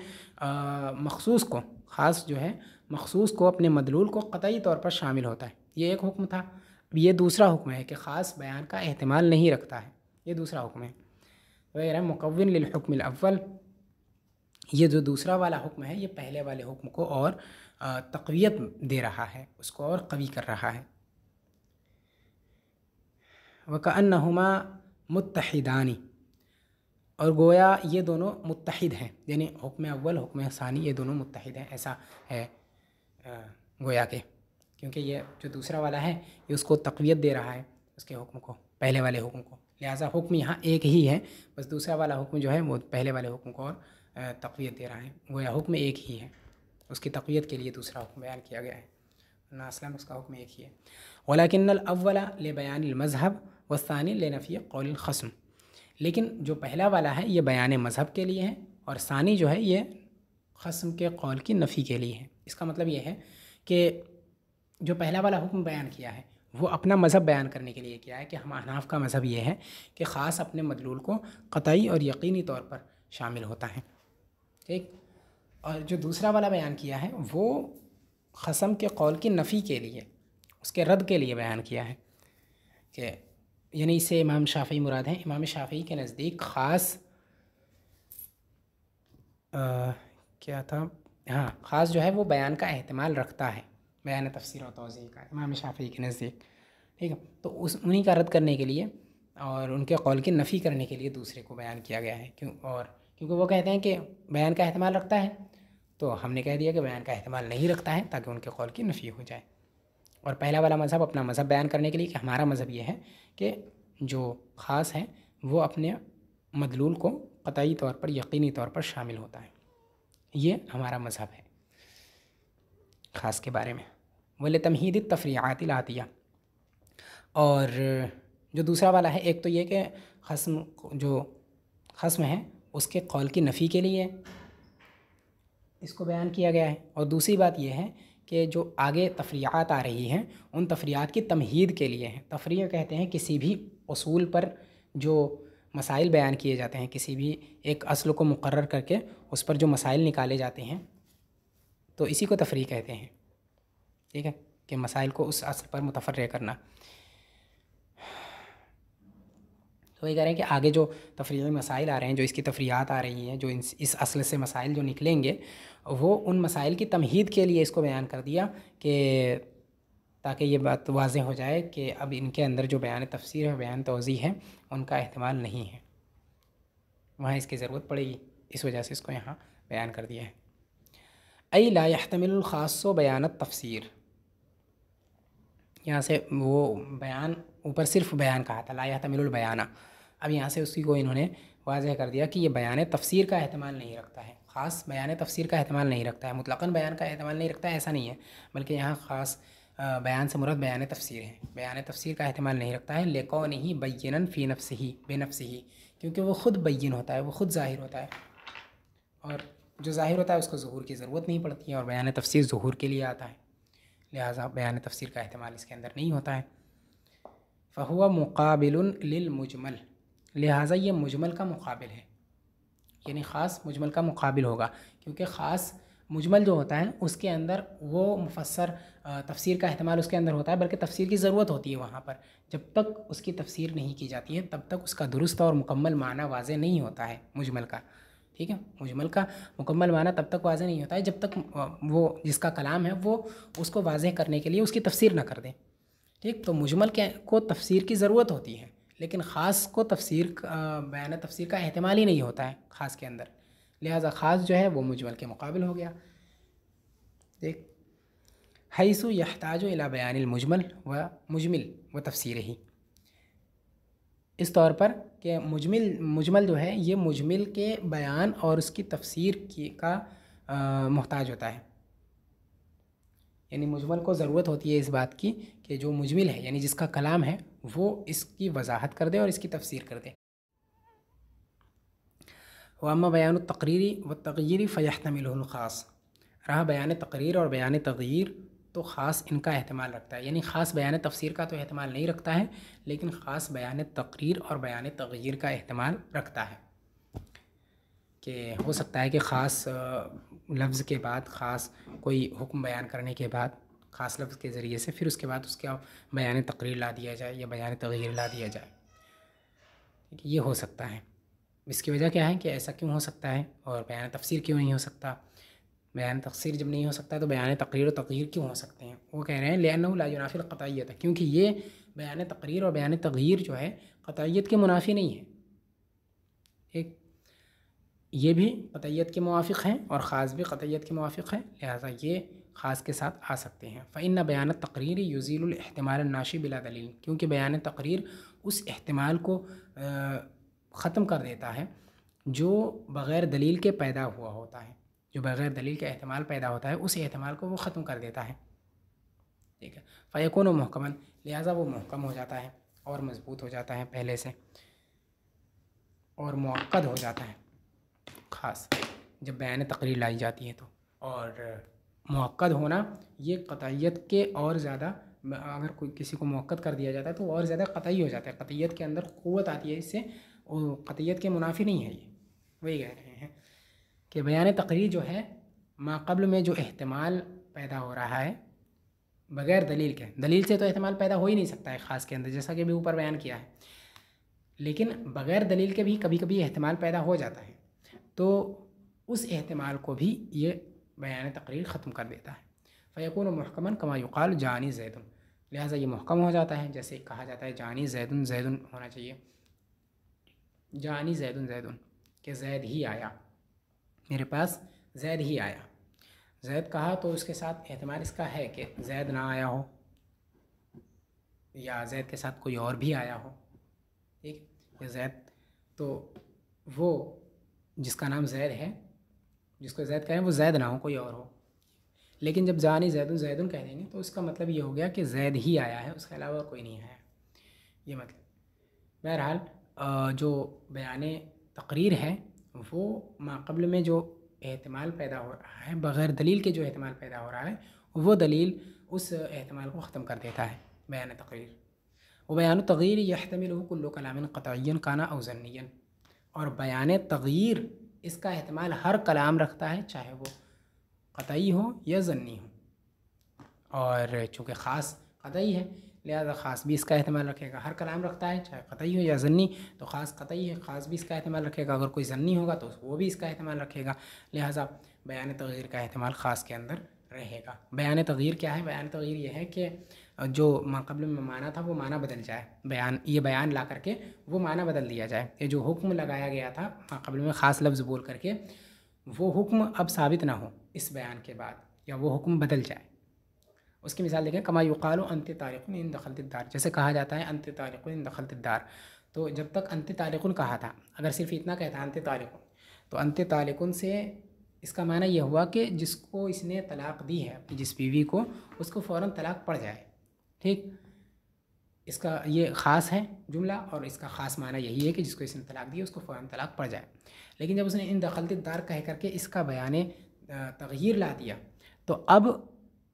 مخصوص کو، خاص جو ہے مخصوص کو اپنے مدلول کو قطعی طور پر شامل ہوتا ہے، یہ ایک حکم تھا. اب یہ دوسرا حکم ہے کہ خاص بیان کا احتمال نہیں رکھتا ہے، یہ دوسرا حکم ہے. وغیرہ مقوّن للحکم الاول، یہ جو دوسرا والا حکم ہے یہ پہلے والے حکم کو اور تقویت دے رہا ہے، اس کو اور قوی کر رہا ہے. وَكَأَنَّهُمَا مُتَّحِدَانِ، اور گویا یہ دونوں متحد ہیں، یعنی حکم اول حکم ثانی یہ دونوں متحد ہیں، ایسا ہے گویا کہ، کیونکہ یہ جو دوسرا والا ہے یہ اس کو تقویت دے رہا ہے، اس کے حکم کو، پہلے والے حکم کو. لہٰذا حکم یہاں ایک ہی ہے، بس دوسرا والا حکم جو ہے وہ پہلے والے حکم کو اور تقویت دے رہا ہے. گویا حکم ایک ہی ہے، اس کی تقویت کے لیے دوسرا حکم بیان کیا گیا ہے، ورنہ اصلاً اس کا حکم ایک ہی ہے. وَلَكِنَّ الْأَوَّلَ لِبَيَانِ الْمَذْهَبِ وَالثَّانِي لِنَفْيِ قَوْلِ الْخَصْمِ، لیکن جو پہلا والا ہے یہ بیان مذہب کے لیے ہے، اور ثانی جو ہے یہ خصم کے قول کی نفی کے لیے ہے. اس کا مطلب یہ ہے کہ جو پہلا والا حکم بیان کیا ہے وہ اپنا مذہب بیان کرنے کے لیے کیا ہے کہ ہم احناف کا مذہب یہ ہے کہ خاص اپنے مدلول کو قطعی اور یقینی طور پر شامل ہوتا ہے. ٹھیک، اور جو دوسرا والا بیان کیا ہے وہ خصم کے قول کی نفی کے لیے، اس کے رد کے لیے بیان کیا ہے، کہ یعنی اس سے امام شافعی مراد ہیں. امام شافعی کے نزدیک خاص کیا تھا، ہاں خاص جو ہے وہ بیان کا احتمال رکھتا ہے، بیان تفسیر و توضیح کا، امام شافعی کے نزدیک. ٹھیک ہے، تو انہی کا رد کرنے کے لیے اور ان کے قول کی نفی کرنے کے لیے دوسرے کو بیان کیا گیا ہے. کیونکہ وہ کہتے ہیں کہ بیان کا احتمال رکھتا ہے، تو ہم نے کہہ دیا کہ بیان کا احتمال نہیں رکھتا ہے تاکہ ان کے قول کی نفی ہو جائے. اور پہلا والا مذہب اپنا مذہب بیان کرنے کے لیے کہ ہمارا مذہب یہ ہے کہ جو خاص ہے وہ اپنے مدلول کو قطعی طور پر یقینی طور پر شامل ہوتا ہے، یہ ہمارا مذہب ہے خاص کے بارے میں. وَلِتَمْہِيدِ التَّفْرِيعَاتِ الْآتِيَةِ، اور جو دوسرا والا ہے ایک تو یہ کہ جو خصم ہے اس کے قول کی نفی کے لیے اس کو بیان کیا گیا ہے، اور دوسری بات یہ ہے کہ جو آگے تفریعات آ رہی ہیں ان تفریعات کی تمہید کے لیے ہیں۔ تفریع کہتے ہیں کسی بھی اصول پر جو مسائل بیان کیے جاتے ہیں، کسی بھی ایک اصل کو مقرر کر کے اس پر جو مسائل نکالے جاتے ہیں، تو اسی کو تفریع کہتے ہیں، ٹھیک ہے، کہ مسائل کو اس اصل پر متفرع کرنا۔ تو یہ کہہ رہے ہیں کہ آگے جو تفریعی مسائل آ رہے ہیں، جو اس کی تفریعات آ رہی ہیں، جو اس اصل سے مسائل جو نکلیں گے، وہ ان مسائل کی تمہید کے لیے اس کو بیان کر دیا، کہ تاکہ یہ بات واضح ہو جائے کہ اب ان کے اندر جو بیان تفسیر ہے، بیان توضیح ہے، ان کا احتمال نہیں ہے، وہاں اس کی ضرورت پڑے گی، اس وجہ سے اس کو یہاں بیان کر دیا ہے۔ ای لا يحتمل الخاص بیان التفسیر، یہاں سے وہ بیان اوپر صرف بیان کہا تھا، لا يحتمل البیانہ، اب یہاں سے اسی کو انہوں نے واضح کر دیا کہ یہ بیان تفسیر کا احتمال نہیں رکھتا ہے، خاص بیان تفسیر کا احتمال نہیں رکھتا ہے، مطلقاً بیان کا احتمال نہیں رکھتا ہے ایسا نہیں ہے، بلکہ یہاں خاص بیان سے مراد بیان تفسیر ہے، بیان تفسیر کا احتمال نہیں رکھتا ہے، لِکَوْنِهِ بَيِّنًا فِي نَفْسِهِ بِنَفْسِهِ، کیونکہ وہ خود بین ہوتا ہے، وہ خود ظاہر ہوتا ہے، اور جو ظاہر ہوتا ہے اس کو ظہور کی ضرورت نہیں پڑتی ہے، اور بیان تفسیر ظہور کے لیے آتا ہے، لہٰذا بیان تفسیر کا احتمال اس کے اندر نہیں ہوتا ہے۔ فَهُوَ مُقَابِلٌ لِلْمُجْمَلِ، لہٰذا یہ مجمل کا مقابل ہے، یعنی خاص مجمل کا مقابل ہوگا، کیونکہ خاص مجمل جو ہوتا ہے اس کے اندر وہ مفسر تفسیر کا احتمال اس کے اندر ہوتا ہے، بلکہ تفسیر کی ضرورت ہوتی ہے وہاں پر، جب تک اس کی تفسیر نہیں کی جاتی ہے تب تک اس کا درست اور مکمل معنی واضح نہیں ہوتا ہے مجمل کا، ٹھیک ہے، مجمل کا مکمل معنی تب تک واضح نہیں ہوتا ہے جب تک وہ جس کا کلام ہے وہ اس کو واضح کرنے کے لیے اس کی تفسیر نہ کر دیں، ٹھیک، تو مجمل کو تفسیر کی ضرورت ہوتی ہے، لیکن خاص کو تفسیر بیان تفسیر کا احتمال ہی نہیں ہوتا ہے خاص کے اندر، لہٰذا خاص جو ہے وہ مجمل کے مقابل ہو گیا۔ دیکھ، حیث یحتاج الی بیان المجمل و مجمل و تفسیرہ، اس طور پر کہ مجمل جو ہے یہ مجمل کے بیان اور اس کی تفسیر کا محتاج ہوتا ہے، یعنی مجمل کو ضرورت ہوتی ہے اس بات کی کہ جو مجمل ہے یعنی جس کا کلام ہے وہ اس کی وضاحت کر دے اور اس کی تفسیر کر دے۔ وَأَمَّا بَيَانُ التَّقْرِيرِ وَالتَّغْيِيرِ فَيَحْتَمِلُهُ الْخَاص، رہا بیان تقریر اور بیان تغییر تو خاص ان کا احتمال رکھتا ہے، یعنی خاص بیان تفسیر کا تو احتمال نہیں رکھتا ہے، لیکن خاص بیان تقریر اور بیان تغییر کا احتمال رکھتا ہے، کہ ہو سکتا ہے کہ خاص لفظ کے بعد خاص کوئی حکم بیان کرنے کے بعد خاص لفظ کے ذریعے سے پھر اس کے بعد اس کا بیان تقریر لا دیا جائے یا بیان تغییر لا دیا جائے، یہ ہو سکتا ہے۔ اس کی وجہ کیا ہے کہ ایسا کیوں ہو سکتا ہے اور بیان تفسیر کیوں نہیں ہو سکتا؟ بیان تفسیر جب نہیں ہو سکتا تو بیان تقریر و تغییر کیوں ہو سکتے ہیں؟ وہ کہہ رہے ہیں لِأَنَّهُ لَا يُنَافِي الْقَطْعِيَّةَ، کیونکہ یہ بیان تقریر اور بیان تغییر جو ہے قطعیت کے منافی نہیں ہے، ایک یہ بھی قطعیت کے موافق ہیں اور خاص بھی قطعیت کے موافق ہیں، لہٰذا یہ خاص کے ساتھ آ سکتے ہیں۔ فَإِنَّ بَيَانَ التَّقْرِيرِ يُزِيلُ الْاحْتِمَالَ النَّاشِئَ بِلَا دَلِيلٍ، کیونکہ بیان تقریر اس احتمال کو ختم کر دیتا ہے جو بغیر دلیل کے پیدا ہوا ہوتا ہے، جو بغیر دلیل کے احتمال پیدا ہوتا ہے اس احتمال کو وہ ختم کر دیتا ہے، ٹھیک ہے، فَيَكُونُ مُحْكَمًا، لہٰذا وہ محکم ہو جاتا ہے اور مضبوط ہو جاتا ہے پہلے سے اور مؤکد ہو جاتا ہے، خاص جب بیان تقریر لائی جاتی ہے تو، اور مؤکد ہونا یہ قطعیت کے اور زیادہ، اگر کوئی کسی کو مؤکد کر دیا جاتا ہے تو وہ اور زیادہ قطعی ہو جاتا ہے، قطعیت کے اندر قوت آتی ہے اس سے، اور قطعیت کے منافی نہیں ہے یہ، وہی کہہ رہے ہیں کہ بیان تقریر جو ہے ما قبل میں جو احتمال پیدا ہو رہا ہے بغیر دلیل کے، دلیل سے تو احتمال پیدا ہو ہی نہیں سکتا ہے خاص کے اندر، جیسا کہ ابھی اوپر بیان کیا ہے، لیکن بغیر دلیل کے بھی کبھی کبھی احتمال پیدا ہو جاتا ہے، تو اس احتمال کو بھی یہ بیان تقریر ختم کر دیتا ہے۔ فَيَكُونُ مُحْكَمًا كَمَا يُقَالُ جَانِ زَيْدٌ، لہٰذا یہ محکم ہو جاتا ہے جیسے کہا جاتا ہے جانی زیدن، زیدن ہونا چاہیے، جانی زیدن زیدن، کہ زید ہی آیا، میرے پاس زید ہی آیا، زید کہا تو اس کے ساتھ احتمال اس کا ہے کہ زید نہ آیا ہو یا زید کے ساتھ کوئی اور بھی آیا ہو، ٹھیک، یا زید تو وہ جس کا نام زید ہے، جس کو زید کہیں وہ زید نہ ہو، کوئی اور ہو، لیکن جب جانی زیدن زیدن کہہ دیں گے تو اس کا مطلب یہ ہو گیا کہ زید ہی آیا ہے، اس کے علاوہ کوئی نہیں آیا، یہ مطلب۔ بہرحال جو بیان تقریر ہے وہ ما قبل میں جو احتمال پیدا ہو رہا ہے بغیر دلیل کے، جو احتمال پیدا ہو رہا ہے وہ دلیل اس احتمال کو ختم کر دیتا ہے. بیان تقریر. وبیان التغیر یحتملہ کل کلام قطعی کان او ظنی. اور بیان تغیر اس کا احتمال ہر کلام رکھتا ہے چاہے وہ قطعی ہو یا ظنی ہو. اور چونکہ خاص قطعی ہے لہذا خاص بھی اس کا احتمال رکھے گا. ہر کلام رکھتا ہے چاہے قطعی ہو یا ظنی, تو خاص قطعی ہے, خاص بھی اس کا احتمال رکھے گا. اگر کوئی ظنی ہوگا تو وہ بھی اس کا احتمال رکھے گا. لہٰذا بیان تغیر کا احتمال خاص کے اندر رہے گا. بیان تغیر کیا ہے؟ بیان تغیر یہ ہے کہ جو ما قبل میں معنی تھا وہ معنی بدل جائے. یہ بیان لا کر کے وہ معنی بدل دیا جائے. یہ جو حکم لگایا گیا تھا ما قبل میں خاص لفظ بول کر کے, وہ حکم اب ثابت نہ ہو اس بیان کے بعد, یا وہ حکم بدل جائے. اس کی مثال دیکھیں, کما یقال انت طالق ان دخلت الدار. جیسے کہا جاتا ہے انت طالق ان دخلت الدار, تو جب تک انت طالق کہا تھا, اگر صرف اتنا کہتا انت طالق, تو انت طالق سے اس کا معنی یہ ہوا کہ جس کو اس نے طلاق دی ہے, اپنی جس بیوی کو, اس کو فوراً طلاق پڑ جائے. ٹھیک, اس کا یہ خاص ہے جملہ, اور اس کا خاص معنی یہی ہے کہ جس کو اس نے طلاق دی ہے اس کو فوراً طلاق پڑ جائے. لیکن جب اس نے ان دخلت الدار کہہ کر کے اس کا بیان تغییر لا دیا, تو اب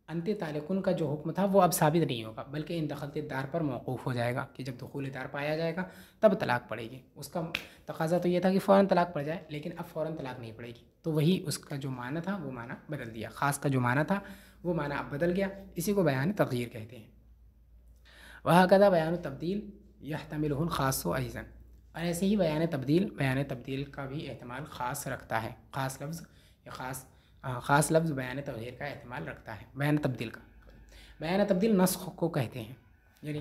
انت طالقن کا جو حکم تھا وہ اب ثابت نہیں ہوگا, بلکہ ان دخلت الدار پر موقوف ہو جائے گا کہ جب دخول دار پایا جائے گا تب طلاق پڑے گی. اس کا تقاضا تو یہ تھا کہ فوراً طلاق پڑ جائے, لیکن اب فوراً طلاق نہیں پڑے گی. تو وہی اس کا جو معنی تھا وہ معنی بدل دیا, خاص کا جو معنی تھا وہ معنی اب بدل گیا. اسی کو بیان تغییر کہتے ہیں. وہکذا بیان التبدیل یحتملہ الخاص ایضا. اور ایسے ہی بیان تبدیل کا بھی احتمال خاص رکھتا ہے. خاص لفظ بیان تغییر کا احتمال رکھتا ہے. بیان تبدیل نسخ کو کہتے ہیں, یعنی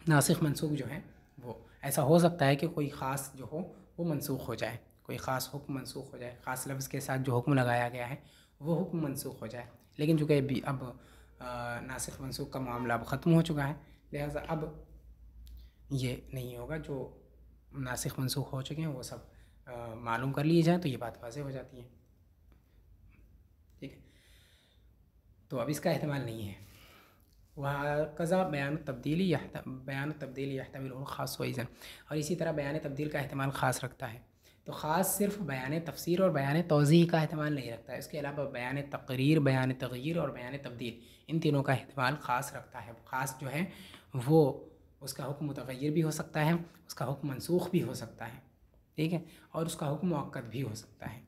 ناسخ منسوخ جو ہیں وہ ایسا ہو سکتا ہے کہ کوئی خاص جو ہو وہ منسوخ ہو جائے, کوئی خاص حکم منسوخ ہو جائے, خاص لفظ کے ساتھ جو حکم لگایا گیا ہے وہ حکم منسوخ ہو جائے. لیکن چونکہ اب ناسخ منسوخ کا معاملہ اب ختم ہو چکا ہے, لہٰذا اب یہ نہیں ہوگا. جو ناسخ منسوخ ہو چکے ہیں وہ سب معلوم کر لیے جائیں تو یہ بات واضح ہو جاتی ہے. ٹھیک ہے, تو اب اس کا احتمال نہیں ہے. وہکذا بیان التبدیل یحتملہ الخاص ایضا. اور اسی طرح بیان تبدیل کا احتمال خاص رکھتا ہے. تو خاص صرف بیان تفسیر اور بیان توضیح کا احتمال نہیں رکھتا ہے, اس کے علاوہ بیان تقریر, بیان تغییر اور بیان تبدیل, ان تینوں کا احتمال خاص رکھتا ہے. خاص جو ہے وہ اس کا حکم متغیر بھی ہو سکتا ہے, اس کا حکم منسوخ بھی ہو سکتا ہے, ٹھیک ہے, اور اس کا حکم مؤکد بھی ہو سکتا ہے.